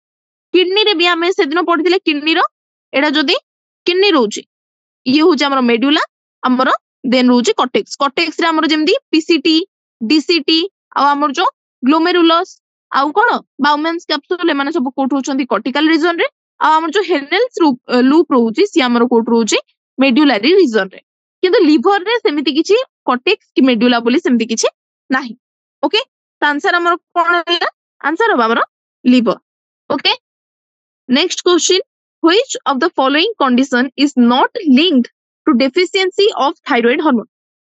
किडनी रे भी हमें से दिन पढिथिले किडनी रो एडा जदी किडनी रहउची ये होची हमर मेडुला हमर देन रहउची कॉर्टेक्स रे हमर जेमदी पीसीटी डीसीटी आ हमर जो ग्लोमेरुलस आउ कोन बाउमेन्स कैप्सूल माने सब कोठ होचंदी कॉर्टिकल रीजन रे आ हमर जो हेनेल्स लूप रहउची सी हमर कोठ रहउची मेडुलरी रीजन रे किंतु लिवर रे सेमिति किछि कॉर्टेक्स कि मेडुला बोली सेमिति किछि नाही ओके तो आंसर हमर कोन हैला आंसर होबा हमर liver okay next question which of the following condition is not linked to deficiency of thyroid hormone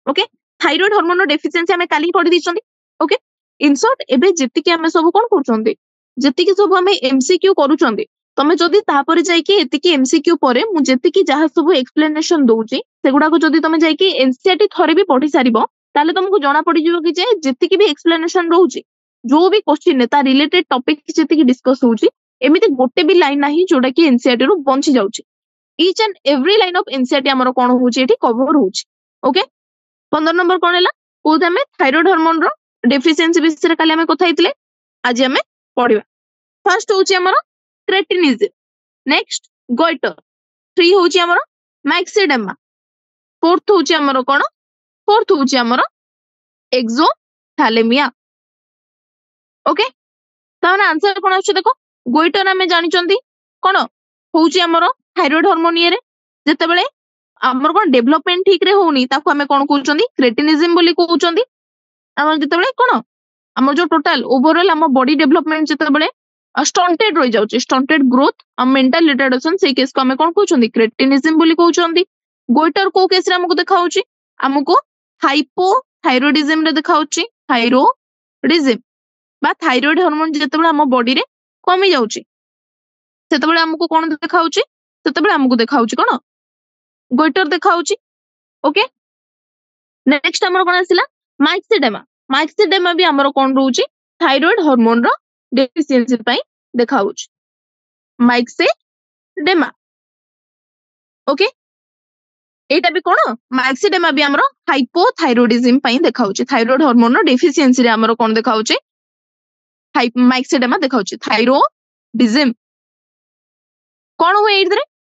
okay thyroid hormone deficiency हमें काली पढी दिछंदी okay in short एबे जेति कि हमें सब कोन करछंदी जेति कि सब हमें एमसीक्यू करूछंदी तमे जदी तापरे जाई कि एति कि एमसीक्यू परे मु जेति कि जहा सब एक्सप्लेनेशन दोउची सेगुडा को जदी तमे जाई कि एनसीईआरटी थरे भी पढी सारिबो ताले तुमको जाना पड़ी जिवो कि जे जेति कि भी एक्सप्लेनेशन रहउची जो भी क्वेश्चन है ता रिलेटेड टॉपिक जेति कि डिस्कस होउची एमिति गोटे भी लाइन नाही जोडा कि एनसीईआरटी रो बंची जाउची each and every line of NCERT हमर कोन होउची एठी कवर होउची ओके 15 नंबर कोन हैला कोद हमें थायराइड हार्मोन रो डेफिशिएंसी विषय काले हमें कथा हितले आज हमें पढिबा फर्स्ट होउची हमर क्रेटिनिज्म नेक्स्ट goiter, 3 होची हमर myxedema, फोर्थ होची हमर कोन, फोर्थ होची हमर exophthalmia। ओके, तार आंसर कोन आछे देखो, गोइटर हमें जानि चंदी कोन होची हमर थायराइड हार्मोन ये रे जते बेले हमर कोन डेवलपमेंट ठीक रे होनी ताको हमें कोन कहउचंदी क्रेटिनिज्म बोली कहउचंदी। हमर जते बेले कोन हमर जो टोटल ओवरऑल हमर बॉडी डेवलपमेंट जते बेले स्टंटेड रहि जाउची, स्टंटेड ग्रोथ और मेंटल रिटार्डेशन से केस को हमें कोन कहउचंदी क्रेटिनिज्म बोली कहउचंदी। गोइटर को केस रे हमको देखाउची, हमको हाइपोथायरॉयडिज्म रे देखाउची, थायरॉयडिज्म बा थायराइड हार्मोन जते हम बॉडी रे कमी जाउची सेते हमको कोन देखाउची, सेते हमको देखाउची कोन गोइटर देखाउची। ओके, नेक्स्ट हमर कोन आसिला myxedema, myxedema भी हमर कोन रहउची थायराइड हार्मोन रो डेफिशिएंसी पई देखाउची myxedema। ओके, एटा भी कोन myxedema भी हमर हाइपोथायरॉयडिज्म पई देखाउची, थायराइड हार्मोन रो डेफिशिएंसी रे हमर कोन देखाउची myxedema देखाउची थायरॉयडिज्म। कोन हुए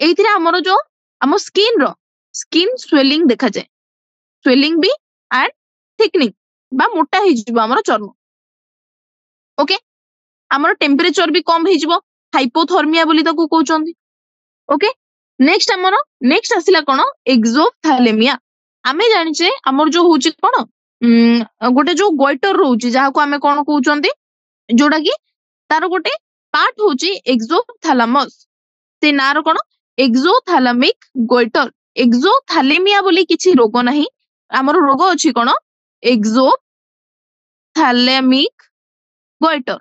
एइथिरे हमर जो हम स्किन स्वेलिंग देखा जाए, स्वेलिंग भी एंड थिकनिंग बा मोटा ही जिवो हमर चर्म। ओके, हमर टेम्परेचर भी कम ही जिवो, हाइपोथर्मिया बोली ताको कहउचंदी। ओके, नेक्स्ट हमर नेक्स्ट आसिला कोन एक्सोप्थैलेमिया। आमे जानि छे हमर जो होची कोन गोटे जो गोइटर रहउची जाहा को हमें कोन कहउचंदी जोडा की तार गोटे पार्ट होची एक्सोथैलामस, से नार कोन एक्सोथैलामिक गोइटर। एक्सोथैलेमिया बोली किछि रोग नाही, हमर रोग अछि कोन एक्सोथैलेमिक गोइटर,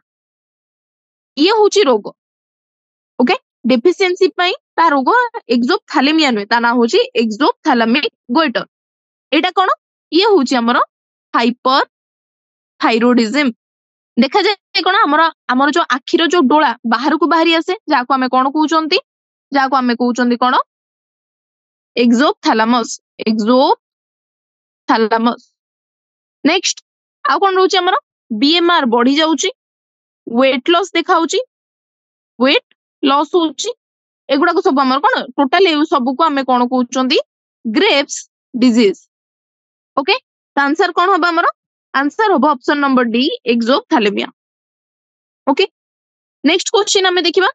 ये होची रोग। ओके, डेफिशिएंसी पई ता रोग एक्सोथैलेमिया नु ता ना होची एक्सोथैलामिक गोइटर। एटा कोन ये होची हमर हाइपर थायरॉयडिज्म। देखा जाए कोन हमर जो आखिर जो डोळा बाहर को बाहरी आसे जाको हमें कोन कहउचंती, जाको हमें कहउचंती कोन एक्सोथैलामस, एक्सोथैलामस। नेक्स्ट आ कोन रहउची हमर बीएमआर बढ़ी जाउची, वेट लॉस देखाउची, वेट लॉस होची, एगुडा को सब हमर कोन टोटल ए सब को हमें कोन कहउचंती ग्रेव्स डिजीज। ओके, त आंसर कोन होबा हमर आंसर होबा option number D exophthalmia. Okay, next question हमें देखिबा।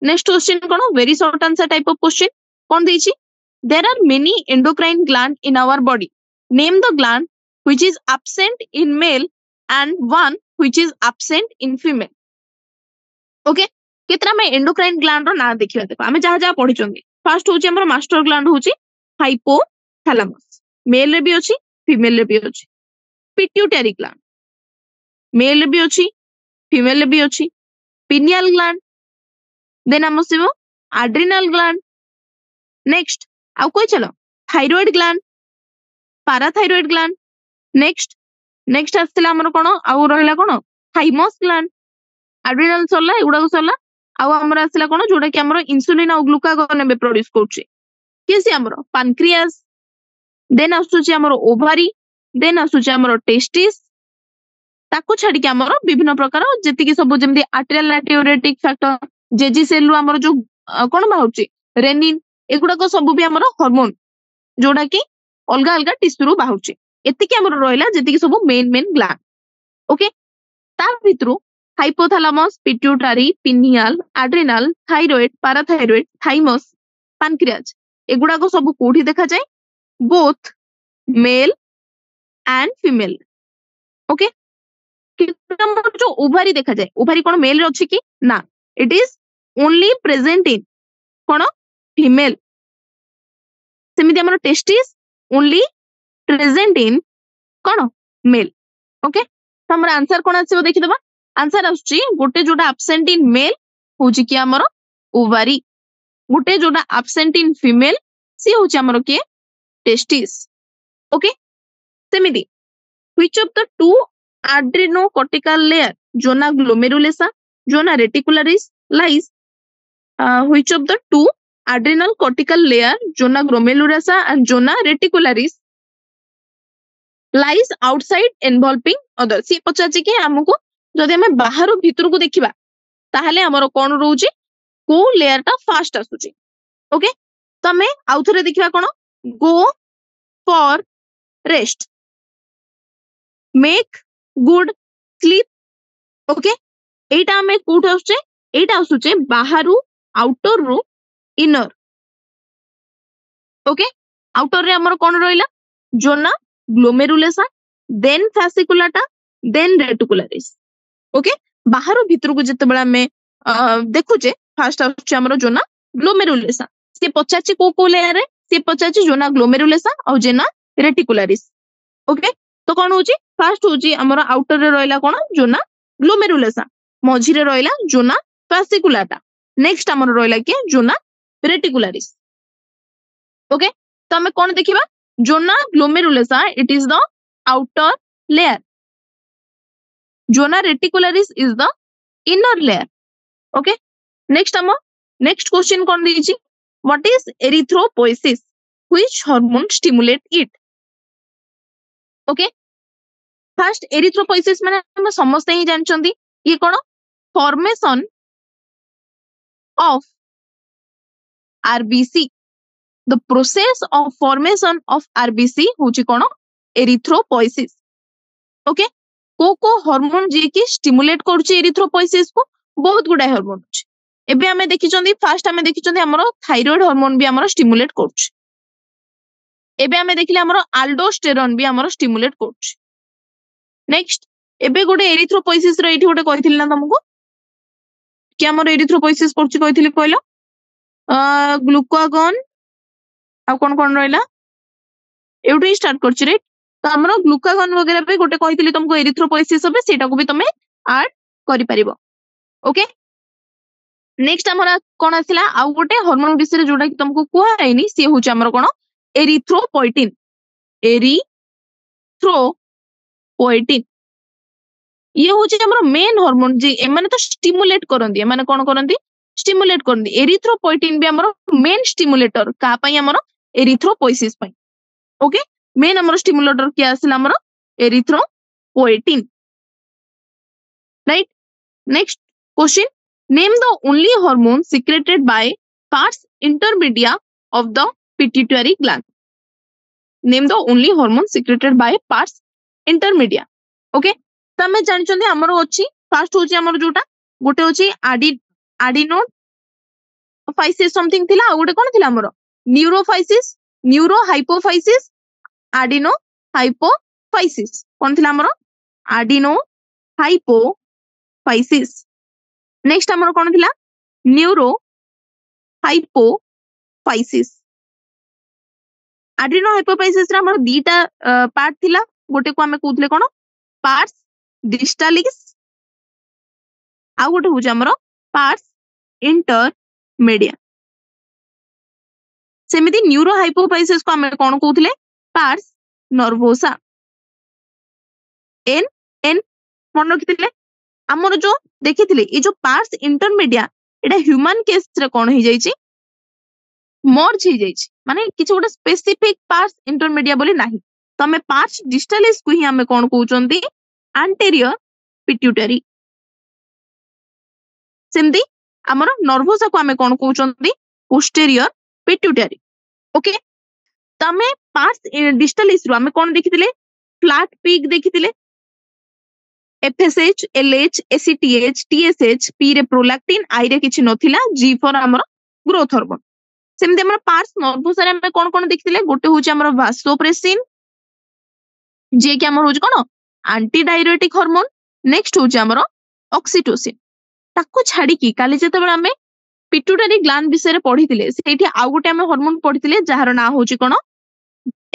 नेक्स्ट क्वेश्चन कोन very short answer type of question कोन देछि, there are many endocrine gland in our body, name the gland which is absent in male and one which is absent in female. Okay, केतरा में एंडोक्राइन ग्लैंड रो ना देखिबा। देखो हमें जहा जहा पढिचोंदी, फर्स्ट होची हमर मास्टर ग्लैंड होची हाइपोथैलामस, मेल रे भी अछि फीमेल रे भी अछि। पिट्यूटरी ग्लैंड मेल रे भी अछि फीमेल रे भी अछि। पिनियल ग्लैंड, देन हम सिबो एड्रिनल ग्लैंड। नेक्स्ट आउ कोइ चलो thyroid gland, parathyroid gland. Next next आस्तिला हमर कोन आउ रहला कोन थाइमस ग्लैंड। एड्रिनल सरला एगुडा को सरला, आउ हमर आस्तिला कोन जोडा कि हमर इंसुलिन आउ ग्लूकागोन बे प्रोड्यूस करछि केसी हमर पैनक्रियास। देन आसुछि हमर ओवारी, देन आसुछि हमर टेस्टिस, ताको छाडी के हमर विभिन्न प्रकार जति कि सब जेमदि आर्टेरियल नाट्रियोरेटिक फैक्टर, जेजी सेल रु हमर जो कोन बाहुछि रेनिन, एगुडा को सब भी हमर हार्मोन जोडा कि अलगा अलगा टिश्यू रु बाहुछि। एति कि हमर रहला जति कि सब मेन ग्लैंड। ओके, ता भितरु hypothalamus, pituitary, pineal, adrenal, thyroid, parathyroid, thymus, pancreas एगुडा को सब कोठी देखा जाए both male and female. Okay, जो ओवारी देखा जाए, ओवारी कोन मेल रे अछि कि ना, it is only present in कोन फीमेल। सेमिति हमर टेस्टिस ओनली प्रेजेंट इन कोन मेल। ओके, तो हमर आंसर कोन आछो देखि दबा। आंसर आछी गोटे जोडा एब्सेंट इन मेल होछि कि हमर ओवारी, गोटे जोडा एब्सेंट इन फीमेल सी होछि हमर के टेस्टिस। ओके, सेमिति which of the two adrenocortical layer zona glomerulosa, zona reticularis lies which of the two adrenal cortical layer zona glomerulosa and zona reticularis lies outside involving other। सी पचाची कि हमको जदि हमें बाहर भीतर को देखिबा ताहले हमर कोन रहउची को लेयर ता फास्ट आसुची। ओके तो आमे आउ थरे देखिबा कोन go for rest make good sleep okay एटा आमे कोठ आउचे एटा आसुचे बाहरु आउटर रु इनर ओके आउटर रे हमर कोन रहिला zona glomerulosa then fasciculata then reticularis okay बाहर भीतर को जिते बेला में देखुचे फास्ट आउचे हमर जोना ग्लोमेरुलेसा से पचाची को लेयर रे से पचाची जोना ग्लोमेरुलेसा और जेना रेटिकुलारिस ओके तो कोन होची फास्ट होची हमर आउटर रे रहला कोन जोना ग्लोमेरुलेसा मझी रे रहला जोना fasciculata नेक्स्ट हमर रहला के जोना रेटिकुलारिस ओके तो हमें कौन देखिबा zona glomerulosa it is the outer layer zona reticularis is the inner layer okay next हम नेक्स्ट क्वेश्चन कौन दीची what is erythropoiesis which hormone stimulate it okay first erythropoiesis माने हम समस्त ही जानचंदी ये कोन formation of RBC the process of formation of RBC होची कोन एरिथ्रोपोइसिस ओके को हार्मोन जे कि स्टिमुलेट करछि एरिथ्रोपोइसिस को बहुत गुडा हार्मोन अछि एबे हमें देखि चंदी फर्स्ट हमें देखि चंदी हमरो थायराइड हार्मोन भी हमरो स्टिमुलेट करछि एबे हमें देखिले हमरो अल्डोस्टेरोन भी हमरो स्टिमुलेट करछि नेक्स्ट एबे गोटे एरिथ्रोपोइसिस रो एठी गोटे कहिथिल ना तुमको कि हमरो एरिथ्रोपोइसिस करछि कहिथिल कहलो ग्लूकागॉन आ कौन रहा एवढे स्टार्ट करछि राइट तो हमरो ग्लूकागॉन वगैरह पे गोटे कहिथिली तुमको एरिथ्रोपोइसिस होबे सेटा को भी तमे ऐड करि परिबो ओके नेक्स्ट हमरा कोन आसिला आ गोटे हार्मोन विषय जोटा कि तुमको कुआ आइनी से होछि हमरो कोन एरिथ्रोपोइटिन एरिथ्रोपोइटिन ये होछि हमरो मेन हार्मोन जे एमाने तो स्टिमुलेट करंदी एमाने कोन करंदी स्टिमुलेट करंदी एरिथ्रोपोइटिन भी हमरो मेन स्टिमुलेटर का पई हमरो एरिथ्रोपोइसिस पई ओके मेन हमरो स्टिमुलेटर क्या आसिला हमरो erythropoietin right next question name the only hormone secreted by parts intermedia of the pituitary gland name the only hormone secreted by parts intermedia okay त हमें जानचंदी हमरो अछि फर्स्ट होछि हमरो जोटा गोटे होछि आडिनोफाइसिस समथिंग थिला गोटे कोन थिला हमरो न्यूरोफाइसिस न्यूरोहाइपोफाइसिस आडिनोहाइपोफाइसिस कौन थिला हमरो आडिनोहाइपोफाइसिस नेक्स्ट हमरो कौन थिला न्यूरोहाइपोफाइसिस आडिनोहाइपोफाइसिस रा हमरो दीटा पार्ट थिला गोटे को हमें कहउतले कोन पार्ट्स डिस्टालिस आ गोटे होछ हमरो पार्ट्स इंटरमीडिया सेमिति न्यूरोहाइपोफाइसिस को हमें कौन कहउतले पार्ट्स नर्वोसा एन एन मन रखिथिले हमर जो देखिथिले ए जो पार्ट्स इंटरमीडिया एटा ह्यूमन केस रे कोन हो जाईची मर्ज हो जाईची माने किछ गोटे स्पेसिफिक पार्ट्स इंटरमीडिया बोली नाही तो हमें पार्ट्स डिस्टालिस को ही हमें कौन कहउचंती एंटीरियर पिट्यूटरी सेमती हमर नर्वोसा को हमें कौन कहउचंती पोस्टीरियर पिट्यूटरी ओके तमे पार्ट्स डिस्टालिस रो हमें कौन देखिथिले फ्लैट पीक देखिथिले FSH LH ACTH TSH P रे प्रोलैक्टिन आई रे किछि नथिला जी फॉर हमर ग्रोथ हार्मोन सेमते हमर पार्ट्स नर्वोसा रे हमें कौन कौन देखिथिले गोटे होछि हमर वासोप्रेसिन जे कि हमर होछि कोन एंटी डायरेटिक हार्मोन नेक्स्ट होछि हमर ऑक्सीटोसिन ताको छाडी की काली जते बेला हमें पिट्यूटरी ग्लैंड विषय रे पढिथिले सेठी आ गोटे हमें हार्मोन पढिथिले जहार ना होछि कोन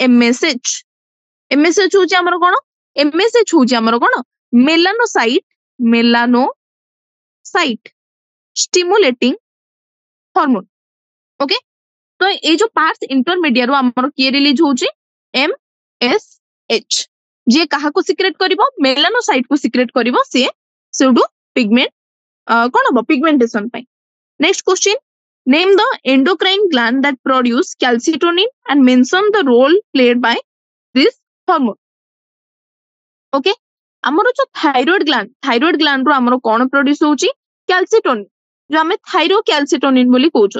एमएसएच एमएसएच होछि हमर कोन एमएसएच होछि हमर कोन मेलानोसाइट स्टिमुलेटिंग हार्मोन ओके तो ए जो पार्ट्स इंटरमीडिया रो हमर के रिलीज होछि एमएसएच जे काहा को सिक्रेट करिवो मेलानोसाइट को सिक्रेट करिवो से सेडू पिगमेंट कोन हो पिगमेंटेशन पई next question name the endocrine gland that produce calcitonin and mention the role played by this hormone okay हमरो जो थायराइड ग्लैंड रो हमरो कोन प्रोड्यूस होची कैल्सिटोनिन जो हमें थायरोकैल्सिटोनिन बोली कहउछ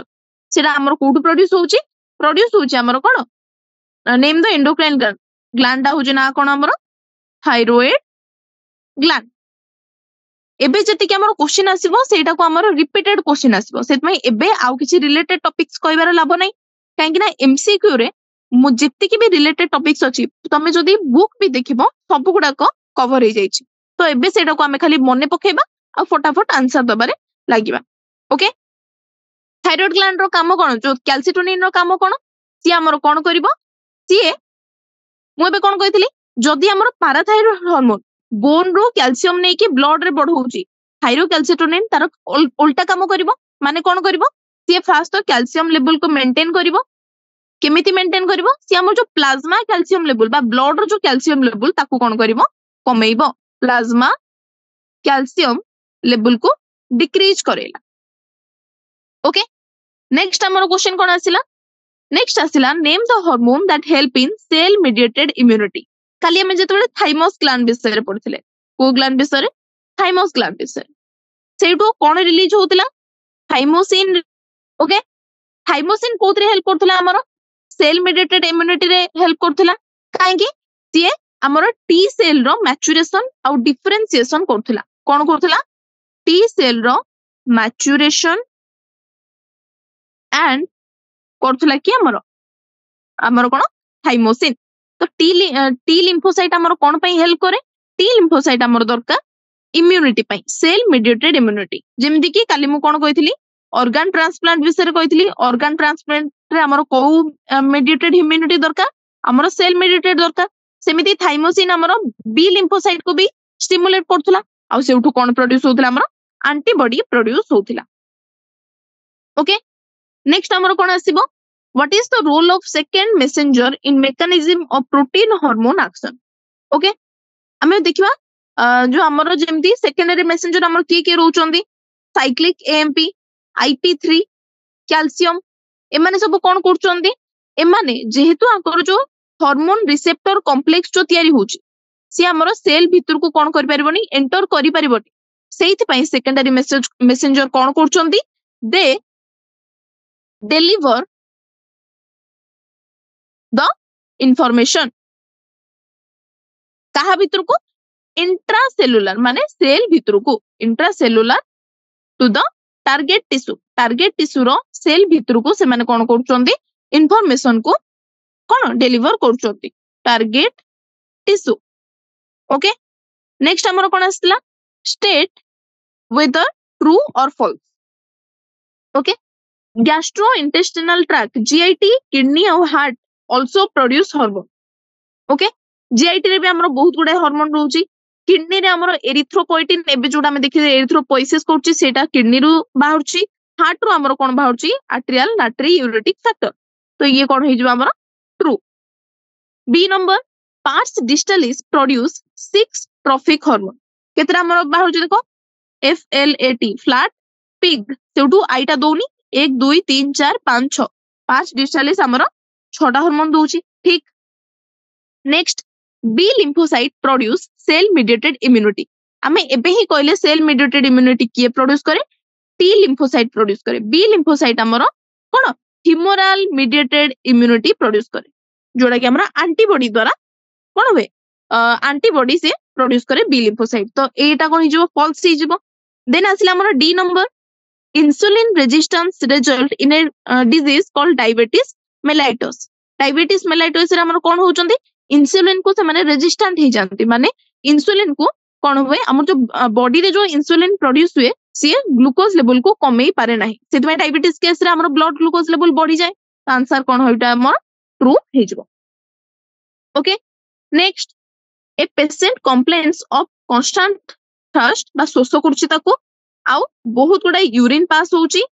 सेटा हमर कोठु प्रोड्यूस होची हमर कोन name the endocrine gland gland होची ना कोन हमर थायराइड ग्लैंड एबे जति कि हमर क्वेश्चन आसीबो सेटा को हमर रिपीटेड क्वेश्चन आसीबो सेत में एबे आउ किछि रिलेटेड टॉपिक्स कहबार लाभ नै काहे कि ना एमसीक्यू रे मु जति कि भी रिलेटेड टॉपिक्स अछि तमे जदी बुक भी देखिबो सब गुडा को कवर हो जाइछि तो एबे सेटा को हमें खाली मने पकेबा आ फटाफट आंसर दबारे लागिबा ओके थायराइड ग्लैंड रो काम कोन जो कैल्सिटोनिन रो काम कोन सी हमर कोन करबो सी मु एबे कोन कहितली जदी हमर पैराथायरॉइड हार्मोन बोन रो कैल्शियम नै कि ब्लड रे बढ़ौची थायरोकैल्सिटोनिन तार उल्टा काम करबो माने कोन करबो सी फास्ट तो कैल्शियम लेवल को मेंटेन करबो केमिति मेंटेन करबो सी हमर जो प्लाज्मा कैल्शियम लेवल बा ब्लड रो जो कैल्शियम लेवल ताकू कोन करबो कमेइबो प्लाज्मा कैल्शियम लेवल को डिक्रीज करेला ओके नेक्स्ट हमर क्वेश्चन कोन आसिला नेक्स्ट आसिला name the hormone that help in cell mediated immunity खाली हमें जेतबेले थाइमस ग्लैंड विषय रे पढिथिले को ग्लैंड विषय रे थाइमस ग्लैंड विषय सेटो कोन रिलीज होतिला थाइमोसिन ओके थाइमोसिन कोथरे हेल्प करथिला हमर सेल मीडिएटेड इम्यूनिटी रे हेल्प करथिला काहे कि सी हमर टी सेल रो मैच्योरेशन और डिफरेंशिएशन करथिला कोन करथिला टी सेल रो मैच्योरेशन एंड करथिला कि हमर कोन थाइमोसिन तो टी लिम्फोसाइट हमर कोन पई हेल्प करे टी लिम्फोसाइट हमर दरकार इम्यूनिटी पई सेल मीडिएटेड इम्यूनिटी जेमदि कि काली मु कोन कहितली ऑर्गन ट्रांसप्लांट विषय रे कहितली ऑर्गन ट्रांसप्लांट रे हमर को मीडिएटेड इम्यूनिटी दरकार हमर सेल मीडिएटेड दरकार सेमिति थाइमोसिन हमर बी लिम्फोसाइट को भी स्टिमुलेट करथला आ सेउठु कोन प्रोड्यूस होथला हमर एंटीबॉडी प्रोड्यूस होथला ओके नेक्स्ट हमर कोन आसीबो What is the role of second messenger in mechanism of protein hormone action? Okay, हमें देखिबा जो हमरो जेमती सेकेंडरी मेसेंजर हमर की रहउचंदी साइक्लिक एएमपी IP3 कैल्शियम एमाने सब कोन करचंदी एमाने जेहेतु आकर जो हार्मोन रिसेप्टर कॉम्प्लेक्स जो तयारी होची से हमरो सेल भीतर को कोन करि परबनी एंटर करि परबनी सेहित पई सेकेंडरी मेसेंजर कोन करचंदी दे डिलीवर द इंफॉर्मेशन कहा भीतर को इंट्रासेलुलर माने सेल भीतर को intracellular to the target tissue रो सेल भीतर को से माने कोन करचंदी इंफॉर्मेशन को कोन डिलीवर करचंदी टारगेट टिश्यू ओके नेक्स्ट हमर कोन आस्ला state whether true or false okay gastrointestinal tract GIT kidney और heart also produce hormone okay GIT रे भी हमरो बहुत गुडे हार्मोन रहउची किडनी रे हमरो एरिथ्रोपोइटिन एबे जोडा हम देखि एरिथ्रोपोइसिस करची सेटा किडनी रु बाहरची हार्ट रु हमरो कोन बाहरची आर्टेरियल नाट्री यूरेटिक फैक्टर तो ये कोन हे जबा हमरो true B number parts distalis produce 6 trophic hormone केतरा हमरो बाहरची देखो FLAT फ्लैट पिग सेउटू आइटा दोनी 1 2 3 4 5 6 पार्ट्स डिस्टलिस हमरो 6टा हार्मोन दोची ठीक next B lymphocyte produce cell mediated immunity हमें एबे ही कहले सेल मीडिएटेड इम्यूनिटी किए प्रोड्यूस करे टी लिम्फोसाइट प्रोड्यूस करे बी लिम्फोसाइट हमरो कोन ह्यूमोरल मीडिएटेड इम्यूनिटी प्रोड्यूस करे जोडा कि हमरा एंटीबॉडी द्वारा कोन होए एंटीबॉडी से प्रोड्यूस करे बी लिम्फोसाइट तो एटा कोन हिजो फॉल्स हिजो देन आसिला हमरो D number insulin resistance result in a disease called diabetes mellitus रे हमर कोन होचंदी इंसुलिन को से माने रेजिस्टेंट हे जानती माने इंसुलिन को कोन होए हमर जो बॉडी रे जो इंसुलिन प्रोड्यूस हुए सी ग्लूकोज लेवल को कमेई पारे नाही सेतमे डायबिटीज केस रे हमर ब्लड ग्लूकोज लेवल बढ़ी जाए तो आंसर कोन होइटा हमर ट्रू हे जबो okay next a patient complains of constant thirst बा शोष करछि ताको आउ बहुत गुडा यूरिन पास होउची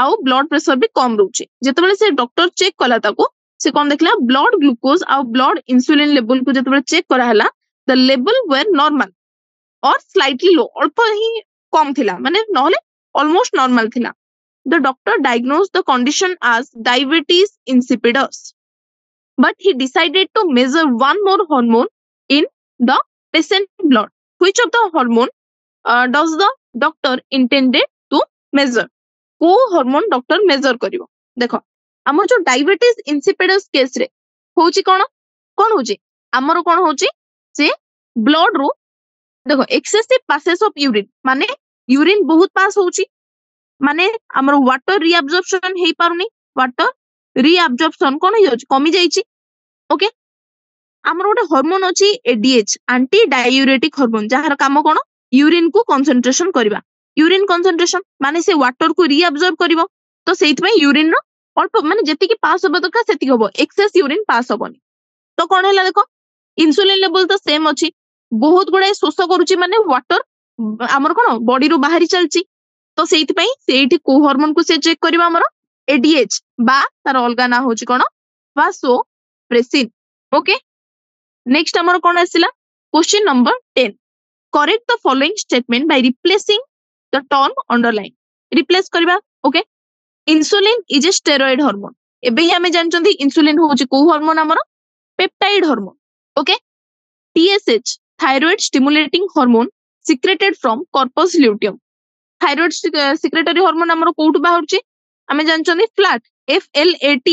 आउ ब्लड प्रेशर भी कम रहउची जेतेबेले से डॉक्टर चेक कला ताको से कोन देखला ब्लड ग्लूकोज आउ ब्लड इंसुलिन लेवल को जेतेबेले चेक करा हला द लेवल वेर नॉर्मल और स्लाइटली लो अल्प ही कम थिला माने नहले ऑलमोस्ट नॉर्मल थिला the doctor diagnosed the condition as diabetes insipidus but he decided to measure one more hormone in the patient blood. Which of the hormone does the doctor intended to measure? को hormone doctor measure करिवो देख आम जो डायबिटीज इंसिपिडस केस रे होची कौन होची आमर कौन होची से ब्लड रू देखो एक्सेसिव पासेस ऑफ यूरिन माने यूरिन बहुत पास होची माने हमर वाटर रीअब्जॉर्प्शन हेई पारुनी वाटर रीअब्जॉर्प्शन कोन हो जाउची कमी जाईची ओके हमर गोटे हार्मोन अछि एडीएच एंटी डायूरेटिक हार्मोन जहार काम कोन यूरिन को कंसंट्रेशन करबा यूरिन कंसंट्रेशन माने से वाटर को रीअब्जॉर्ब करबो तो सेइत में यूरिन रो अल्प माने जेति की पास होबो दरकार सेति होबो एक्सेस यूरिन पास होबोनी तो कोन हैला देखो इंसुलिन लेवल तो सेम अछि बहुत गुडे शोष करूची माने वाटर हमर कोन बॉडी रो बाहरी चलची तो सेइत पई सेठी को हार्मोन को से चेक करबा हमर एडीएच बा तार अलगा ना होची कोन वासोप्रेसिन ओके नेक्स्ट हमर कोन आसिला question number 10 correct the following statement by replacing the term underline replace करबा okay insulin is a steroid hormone एबे ही हमें जानचंदी इंसुलिन होची को हार्मोन हमर peptide hormone okay TSH thyroid stimulating hormone secreted from corpus luteum thyroid secretory hormone हमरो कोउट बाहरची हमें जानचंदी फ्लैट FLAT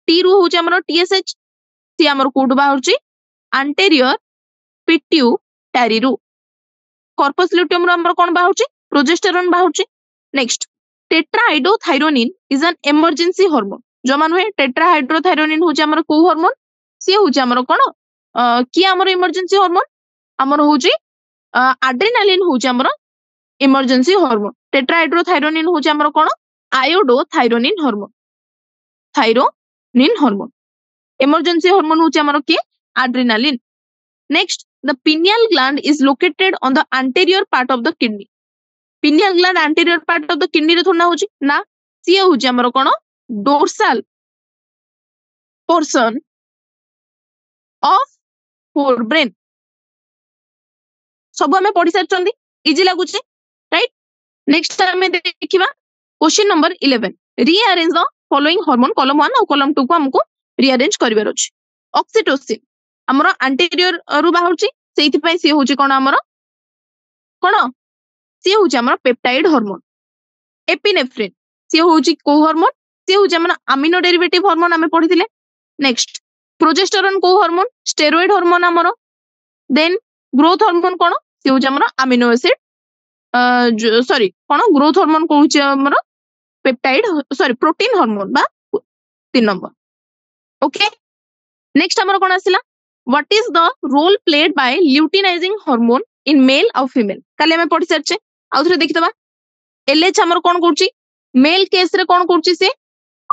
T रू होची हमरो TSH सी हमरो कोउट बाहरची anterior pituitary रू corpus luteum रो हमरो कोन बाहरची प्रोजेस्टेरोन बाहरची next tetrahydrothyronin is an emergency hormone जो मान हुए tetrahydrothyronin होची हमरो को हार्मोन सी होची हमरो कोन कि हमरो इमरजेंसी हार्मोन हमरो होची एड्रेनालिन होची हमरो इमरजेंसी हार्मोन टेट्राहाइड्रोथायरोनिन होची हमरो कोन आयोडोथायरोनिन हार्मोन इमरजेंसी हार्मोन होची हमरो कि adrenaline next the pineal gland is located on the anterior part of the kidney pineal gland anterior part of the kidney रे थोना होची ना सी होची हमरो कोन dorsal portion of forebrain सब हमें पढ़ी सारचंदी इजी लागुची राइट नेक्स्ट हमें देखिबा question number 11 rearrange the following hormone column 1 और कॉलम 2 को हमको रीअरेंज करबार अछि ऑक्सीटोसिन हमरो एंटीरियर रु बाहरची सेइथि पई सी होची कोन हमरो कोन सी होची हमरो पेप्टाइड हार्मोन एपिनेफ्रिन सी होची को हार्मोन सी होची हमरो अमीनो डेरिवेटिव हार्मोन हमें पढ़िथिले नेक्स्ट प्रोजेस्टेरोन को हार्मोन स्टेरॉइड हार्मोन हमरो देन ग्रोथ हार्मोन कोन सी होची हमरो अमीनो एसिड सॉरी कोन ग्रोथ हार्मोन को होची हमरो पेप्टाइड सॉरी प्रोटीन हार्मोन बा 3 नंबर ओके नेक्स्ट हमरो कोन आसिला what is the role played by luteinizing hormone in male और फीमेल काले हमें पढ़ि सरचे आउथरे देखितबा एलएच हमरो कोन करची मेल केस रे कोन करची से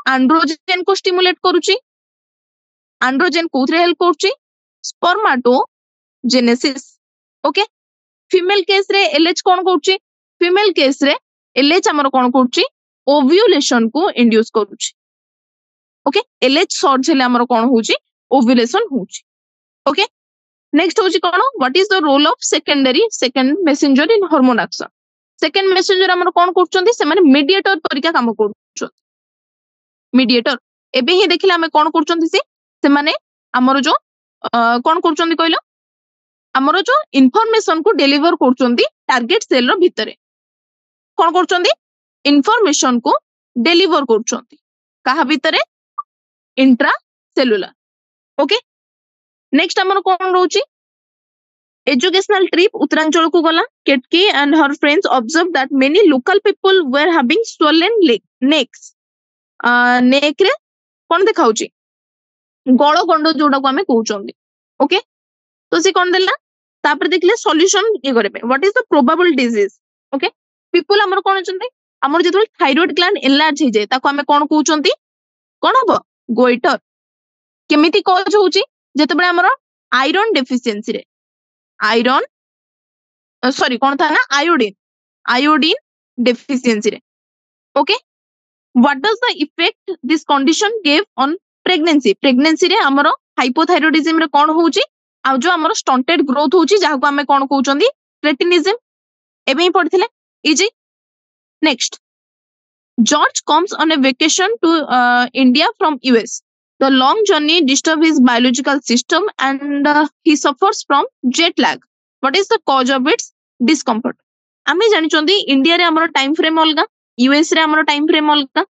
एंड्रोजन को स्टिमुलेट करूची एंड्रोजन कोथरे हेल्प करची स्पर्माटोजेनेसिस ओके फीमेल केस रे एलएच कोन करची फीमेल केस रे एलएच हमरो कोन करची ओव्यूलेशन को इंड्यूस करूची ओके एलएच शॉर्ट हेले हमरो कोन होची ओव्यूलेशन होची ओके नेक्स्ट होची कोन what is the role of second messenger in hormone action second messenger हमरो कोन करचंदी से माने मीडिएटर तरीका काम करचो मीडिएटर एबे ही देखिला हमें कोन करचंदी से माने हमरो जो कोन करचंदी कहलो हमरो जो इंफॉर्मेशन को डिलीवर करचंदी टारगेट सेल रो भितरे कोन करचंदी इंफॉर्मेशन को डिलीवर करचंदी कहा भितरे इंट्रा सेलुलर ओके नेक्स्ट हमरो कोन रहउची एजुकेशनल ट्रिप उत्तरांचल को गला Ketki and her friends observe that many local people were having swollen necks नेक रे कोन देखाउची गळ गंड जोडा को हमें कहउचंदी ओके तो से कोन देला तापर देखले सॉल्यूशन ये करबे what is the probable disease okay people हमर कोन चंदी हमर जेतल थायराइड ग्लैंड एनलार्ज हे जाय ताको हमें कोन कहउचंदी कोन हबो गोइटर केमिति कॉज होची जेतबे हमर आयरन डेफिशिएंसी रे आयरन सॉरी कोन था ना आयोडीन डेफिशिएंसी रे okay what does the effect this condition give on pregnancy रे हमर हाइपोथायराइडिज्म रे कोन होची आ जो हमर स्टंटेड ग्रोथ होची जाहा को हमें कोन कहउचंदी क्रेटिनिज्म एबे ही पढ़थिले easy next George comes on a vacation to India from US the long journey disturb his biological system and he suffers from jet lag what is the cause of its discomfort आमे जानि चंदी इंडिया रे हमर टाइम फ्रेम अलगा यूएस रे हमर टाइम फ्रेम अलगा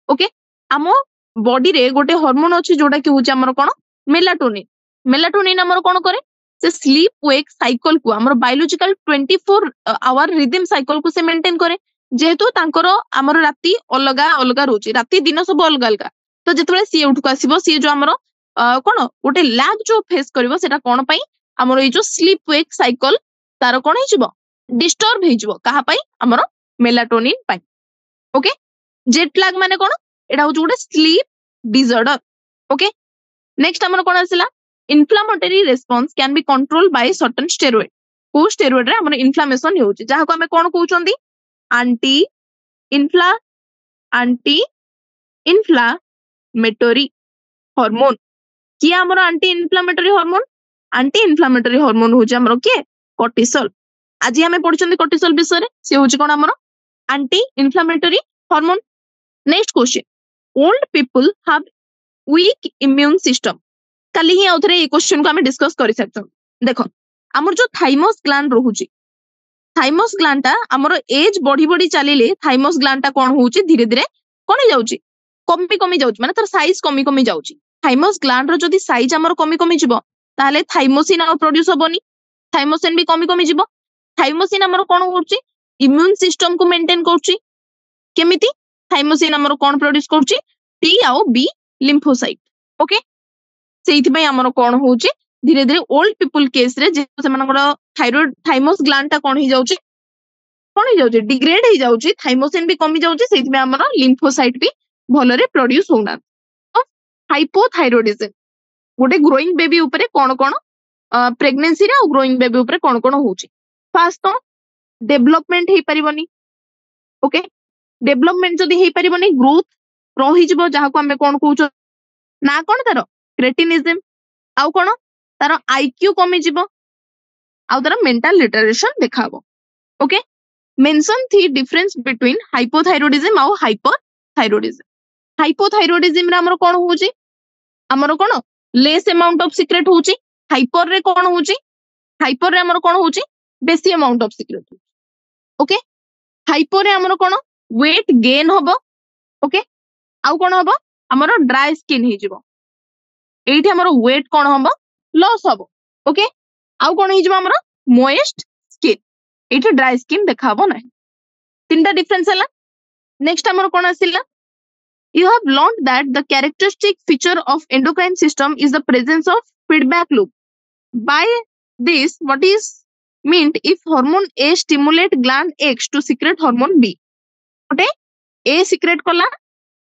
ओके आम बॉडी रे गोटे हार्मोन अच्छी जोटा कि होची हमर कोन मेलाटोनिन। मेलाटोनिन हमर कोन करे से स्लीप वेक साइकिल को हमर बायोलॉजिकल 24 आवर रिदम साइकिल को से मेंटेन करे। जेहेतु तांकर हमर राती अलगा अलगा रोची, राती दिन सब अलगा अलगा। तो जेतबे सी उठ को आसीबो सी जो हमर कोन गोटे लैग जो फेस करबो सेटा कोन पई हमर ए जो स्लीप वेक साइकिल तार कोन हिजबो डिस्टर्ब हिजबो काहा पई हमर मेलाटोनिन पई। ओके, जेट लैग माने कोन एटा हो गोटे स्लीप डिसऑर्डर। ओके, नेक्स्ट हमर कोन आसिला inflammatory response can be controlled by certain steroid. को स्टेरॉइड रे हमर इन्फ्लेमेशन होउची जहा को हमें कोन कहउचंदी एंटी इन्फ्लेमेटरी हार्मोन। कि हमर anti inflammatory hormone? Anti inflammatory hormone होउची हमर के कोर्टिसोल। आज हमें पढिचंदी कोर्टिसोल विषय रे से होउची कोन हमर anti inflammatory hormone. Next question, old people have week immune system. कल ही आउथरे ये क्वेश्चन को हमें डिस्कस करि सकथन। देखो हमर जो थाइमस ग्लैंड रहउची, थाइमस ग्लैंड ता हमर एज बॉडी बॉडी चलीले थाइमस ग्लैंड ता कोन होउची धीरे धीरे कोन हे जाउची कमी कमी जाउची, माने तर साइज कमी कमी जाउची। थाइमस ग्लैंड रो जदी साइज हमर कमी कमी जिवो ताले थाइमोसिन आ प्रोड्यूस होबनी, थाइमोसिन भी कमी कमी जिवो। थाइमोसिन हमर कोन होउची इम्यून सिस्टम को मेंटेन करउची। केमिति थाइमोसिन हमर कोन प्रोड्यूस करउची टी आउ बी लिम्फोसाइट। ओके, सेइथि पई हमर कोन होउची धीरे धीरे ओल्ड पीपल केस रे जे सेमानकर थायराइड थाइमस ग्लैंड ता कोन हे जाउची डिग्रेड हे जाउची, थाइमोसिन भी कमी जाउची, सेइथि में हमर लिम्फोसाइट भी भलरे प्रोड्यूस होना। तो हाइपोथायरॉइडिज्म गोटे ग्रोइंग बेबी ऊपर कोन कोन प्रेगनेंसी रे और ग्रोइंग बेबी ऊपर कोन कोन होउची। फर्स्ट तो डेवलपमेंट हे परिबनी। ओके, डेवलपमेंट जदी हे परिबनी ग्रोथ रही जिवो जहा को हमें कोन कहउचो ना कोन तारो क्रेटिनिज्म। आउ कोन तारो आईक्यू कमी जिवो आउ तारो मेंटल रिटार्डेशन देखाबो। ओके, मेंशन थी डिफरेंस बिटवीन हाइपोथायरॉइडिज्म और हाइपरथायरॉइडिज्म। हाइपोथायरॉइडिज्म रे हमर कोन होउची हमर कोन लेस अमाउंट ऑफ सीक्रेट होउची। हाइपर रे कोन होउची हाइपर रे हमर कोन होउची बेसी amount of secret. Okay, hyper रे हमर कोन वेट गेन होबो। ओके, आउ कोन होबो हमर ड्राई स्किन हे जिवो। एठी हमर वेट कोन होबो लॉस होबो। ओके, आउ कोन हे जिवो हमर मॉइस्ट स्किन, एठी ड्राई स्किन देखाबो नै। तीनटा डिफरेंस हला। नेक्स्ट हमर कोन आसिला you have learned that the characteristic feature of endocrine system is the presence of feedback loop. By this, what is meant if hormone A stimulate gland X to secrete hormone B? ओटे A secrete कला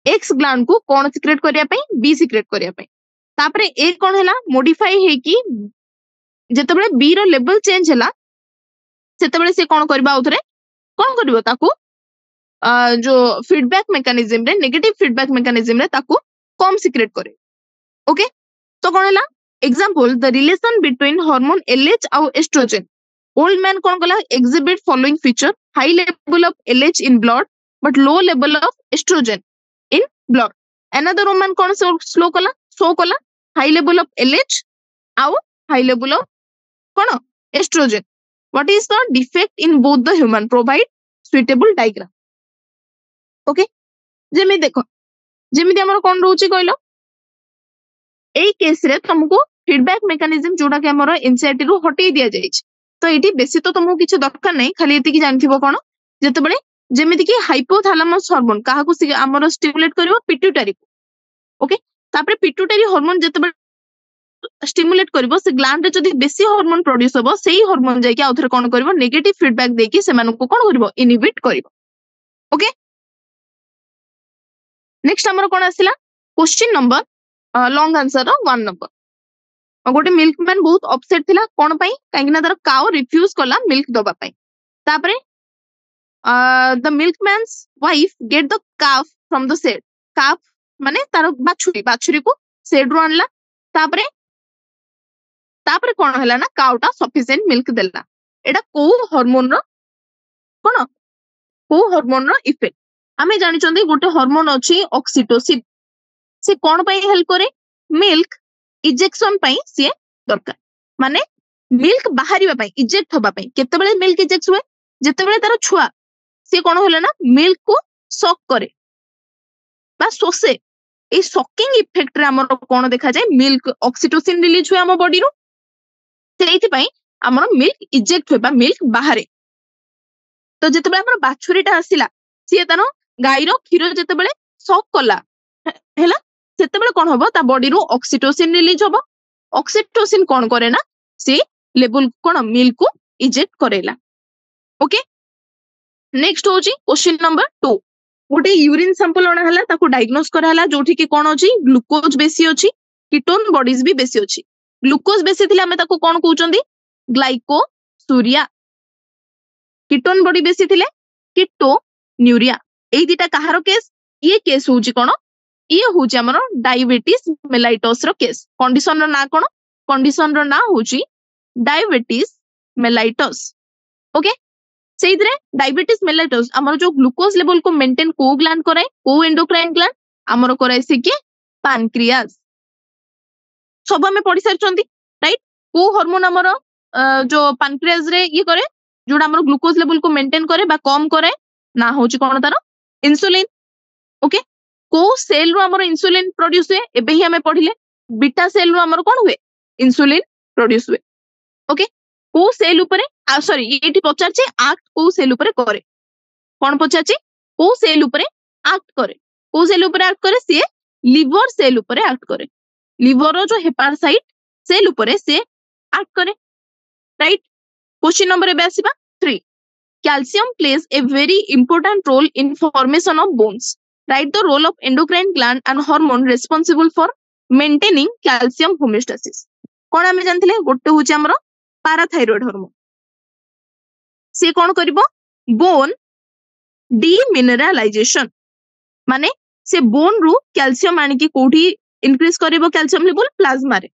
X gland को कौन secrete करिया पई B secrete करिया पई। तापरे A कौन हैला modify है कि जेतबेले B रो लेवल चेंज हैला सेतबेले से कौन करबा आउथरे कौन करबो ताकू जो फीडबैक मेकानिज्म रे नेगेटिव फीडबैक मेकानिज्म रे ताकू कम सीक्रेट करे। ओके, तो कोन हला example the relation between hormone LH और एस्ट्रोजन। ओल्ड मैन कोन कला exhibit following feature high level of LH in blood but low level of estrogen in blood. Another woman कोन शो कला हाई लेवल ऑफ LH और हाई लेवल ऑफ कोन estrogen. What is the defect in both the human provide suitable diagram. Okay, Zeme देखो जेमिति हमर कोन रहउची कहलो एई केस रे तुमको फीडबैक मेकानिज्म जोडा के हमर एनसीईआरटी रो हटै दिया जाइछ। तो एठी बेसी तो तुमको किछ दरकार नै, खाली एति कि जानथिबो कोन जेतबेले जेमिति कि हाइपोथैलेमस हार्मोन काहा को हमर स्टिमुलेट करिवो पिट्यूटरी को। ओके, तापरे पिट्यूटरी हार्मोन जेतबेले स्टिमुलेट करिवो से ग्लैंड रे जदी बेसी हार्मोन प्रोड्यूस होबो सेही हार्मोन जाय कि आउथरे कोन करिवो नेगेटिव फीडबैक देकी सेमानको कोन करिवो इनहिबिट करिवो। ओके, नेक्स्ट हमर कोन आसिला question number long answer 1 number. गोटे मिल्कमैन बहुत अपसेट थिला कोन पई काहे कि तार काउ रिफ्यूज कला मिल्क दबा पई। तापरे the milkman's wife get the calf from the shed. Calf माने तार बाछुरी को शेड रो आनला। तापरे तापरे कोन हला ना काउटा सफिशिएंट मिल्क देला। एटा को हार्मोन रो इफेक्ट आमे जानि चंदी गोटे हार्मोन अछि ऑक्सीटोसिन। से कोन पई हेल्प करे मिल्क इजेक्शन पई से दरकार, माने मिल्क बाहरिबा पई इजेक्ट होबा पई। केतेबेले मिल्क इजेक्ट हुए जेतेबेले तार छुआ से कोन होला ना मिल्क को सक करे बा सोसे ए सकिंग इफेक्ट रे हमर कोन देखा जाय मिल्क ऑक्सीटोसिन रिलीज हुए हम बॉडी रो सेइथि पई हमर मिल्क इजेक्ट होबा मिल्क बाहरे तो जेतेबे हमर बाछुरीटा आसिला सिए तानो गाईरो क्षीर जेतेबे सक कला हैला सेतेबे कोन होबो ता बॉडी रो ऑक्सीटोसिन रिलीज होबो ऑक्सीटोसिन कोन करे ना से लेवल कोन मिल्क को इजेक्ट करेला ओके नेक्स्ट होची क्वेश्चन नंबर 2 गोटे यूरिन सैंपल अणा हला ताको डायग्नोस करा हला जोठी कि कोन अछि ग्लूकोज बेसी अछि कीटोन बॉडीज भी बेसी अछि ग्लूकोज बेसी थिले हमें ताको कोन कहउचंदी ग्लाइकोसूरिया कीटोन बॉडी बेसी थिले कीटोन्यूरिया एई दिटा कहारो केस ये केस होची कोन ये होची हमर डायबिटीज मेलाइटस रो केस कंडीशन रो ना कोन कंडीशन रो ना होची डायबिटीज मेलाइटस ओके सेइदरे डायबिटीज मेलाइटस हमर जो ग्लूकोज लेवल को मेंटेन को ग्लैंड कराए को एंडोक्राइन ग्लैंड हमर कराए से के पैनक्रियास सब हमें पढ़ी सारचंदी राइट को हार्मोन हमर जो पैनक्रियास रे ये करे जोडा हमर ग्लूकोज लेवल को मेंटेन करे बा कम करे ना होची कोन तार इंसुलिन ओके को सेल रो हमर इंसुलिन प्रोड्यूस हुए एबे ही हमें पढ़िले बीटा सेल रो हमर कोन हुए इंसुलिन प्रोड्यूस हुए ओके को सेल ऊपरे सॉरी एटी पचारचे एक्ट को सेल ऊपरे करे कोन पचारचे को सेल ऊपरे एक्ट करे को सेल ऊपरे एक्ट करे से लिवर सेल ऊपरे एक्ट करे लिवर रो जो हेपारसाइट सेल ऊपरे से एक्ट करे राइट क्वेश्चन नंबर एबे आसीबा 3 calcium plays a very important role in formation of bones write the role of endocrine gland and hormone responsible for maintaining calcium homeostasis कोन हमें जानथिले गोटे होची हमरो पैराथायरॉइड हार्मोन से कौन करिबो बोन डीमिनरलाइजेशन माने से बोन रु कैल्शियम आनी की कोठी इंक्रीज करिबो कैल्शियम लेवल प्लाज्मा रे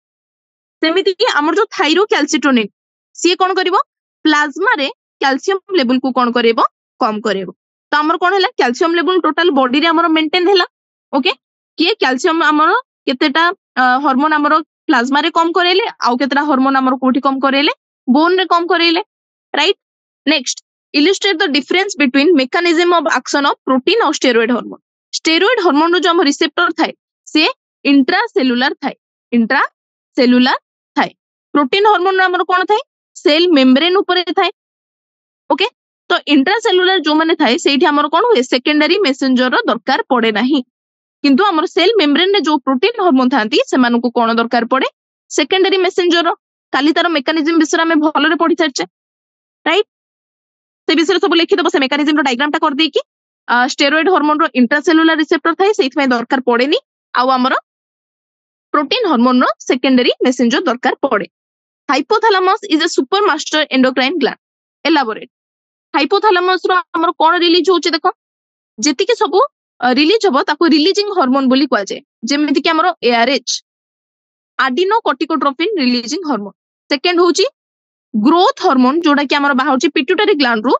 सेमिति कि हमर जो थायरोकैल्सिटोनिन से कौन करिबो प्लाज्मा रे कैल्शियम लेवल को कौन करिबो कम करिबो तो हमर कौन हैला कैल्शियम लेवल टोटल बॉडी रे हमर मेंटेन हैला ओके कि कैल्शियम हमर केतेटा हार्मोन हमर प्लाज्मा रे कम करेले आउ केतेटा हार्मोन हमर कोठी कम करेले बोन रे कम करेले right next illustrate the difference between mechanism of action of protein और steroid hormone steroid hormone जो हम रिसेप्टर थाए से इंट्रासेलुलर थाए इंट्रासेलुलर थाए प्रोटीन हार्मोन हमर कोन थाए सेल मेम्ब्रेन ऊपर थाए ओके तो इंट्रासेलुलर जो माने थाए सेठी हमर कोन हुए सेकेंडरी मेसेंजर रो दरकार पड़े नाही किंतु हमर सेल मेम्ब्रेन रे जो प्रोटीन हार्मोन थांती से मानको कोन दरकार पड़े सेकेंडरी मेसेंजर रो काली तार मेकानिज्म विषय में भलो रे पढ़ी सारचे राइट से विषय सब लिखि दबो से मेकानिज्म रो डायग्राम ता कर दे कि स्टेरॉइड हार्मोन रो इंट्रासेलुलर रिसेप्टर थाए सेहि में दरकार पड़ेनी आ हमर प्रोटीन हार्मोन रो सेकेंडरी मेसेंजर दरकार पड़े hypothalamus is a super master endocrine gland elaborate hypothalamus रो हमर कोन रिलीज होचे देखो जेति के सब रिलीज हबो ताको रिलीजिंग हार्मोन बोली कह जाय जेमिति कि हमर ARH adrenocorticotropin releasing hormone second होची ग्रोथ हार्मोन जोडा कि हमर बाहर पिट्यूटरी ग्लैंड रो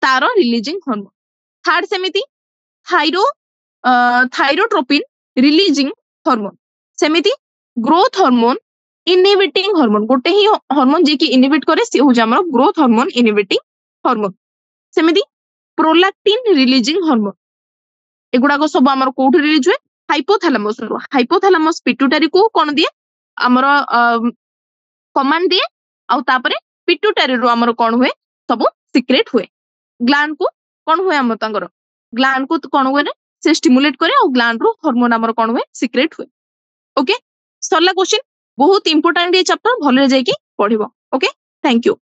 तारो रिलीजिंग हार्मोन थर्ड सेमिति थायरोट्रोपिन रिलीजिंग हार्मोन सेमिति ग्रोथ हार्मोन इनहिबिटिंग हार्मोन गोटे ही हार्मोन जे कि इनहिबिट करे से हो हमर ग्रोथ हार्मोन इनहिबिटिंग हार्मोन सेमिति प्रोलैक्टिन रिलीजिंग हार्मोन एगुडा को सब हमर कोठ रिलीज हुए हाइपोथैलेमस पिट्यूटरी को कोन दिए हमर कमांड दिए आउ तापरे पिट्यूटरी रो हमर कोन हुए सब सीक्रेट हुए ग्लैंड को कोन हुए हमर तांगर ग्लैंड को कोन हुए ने से स्टिमुलेट करे और ग्लैंड रो हार्मोन हमर कोन हुए सीक्रेट हुए ओके सरला क्वेश्चन बहुत इंपोर्टेंट ये चैप्टर भले जाई कि पढिबो ओके थैंक यू।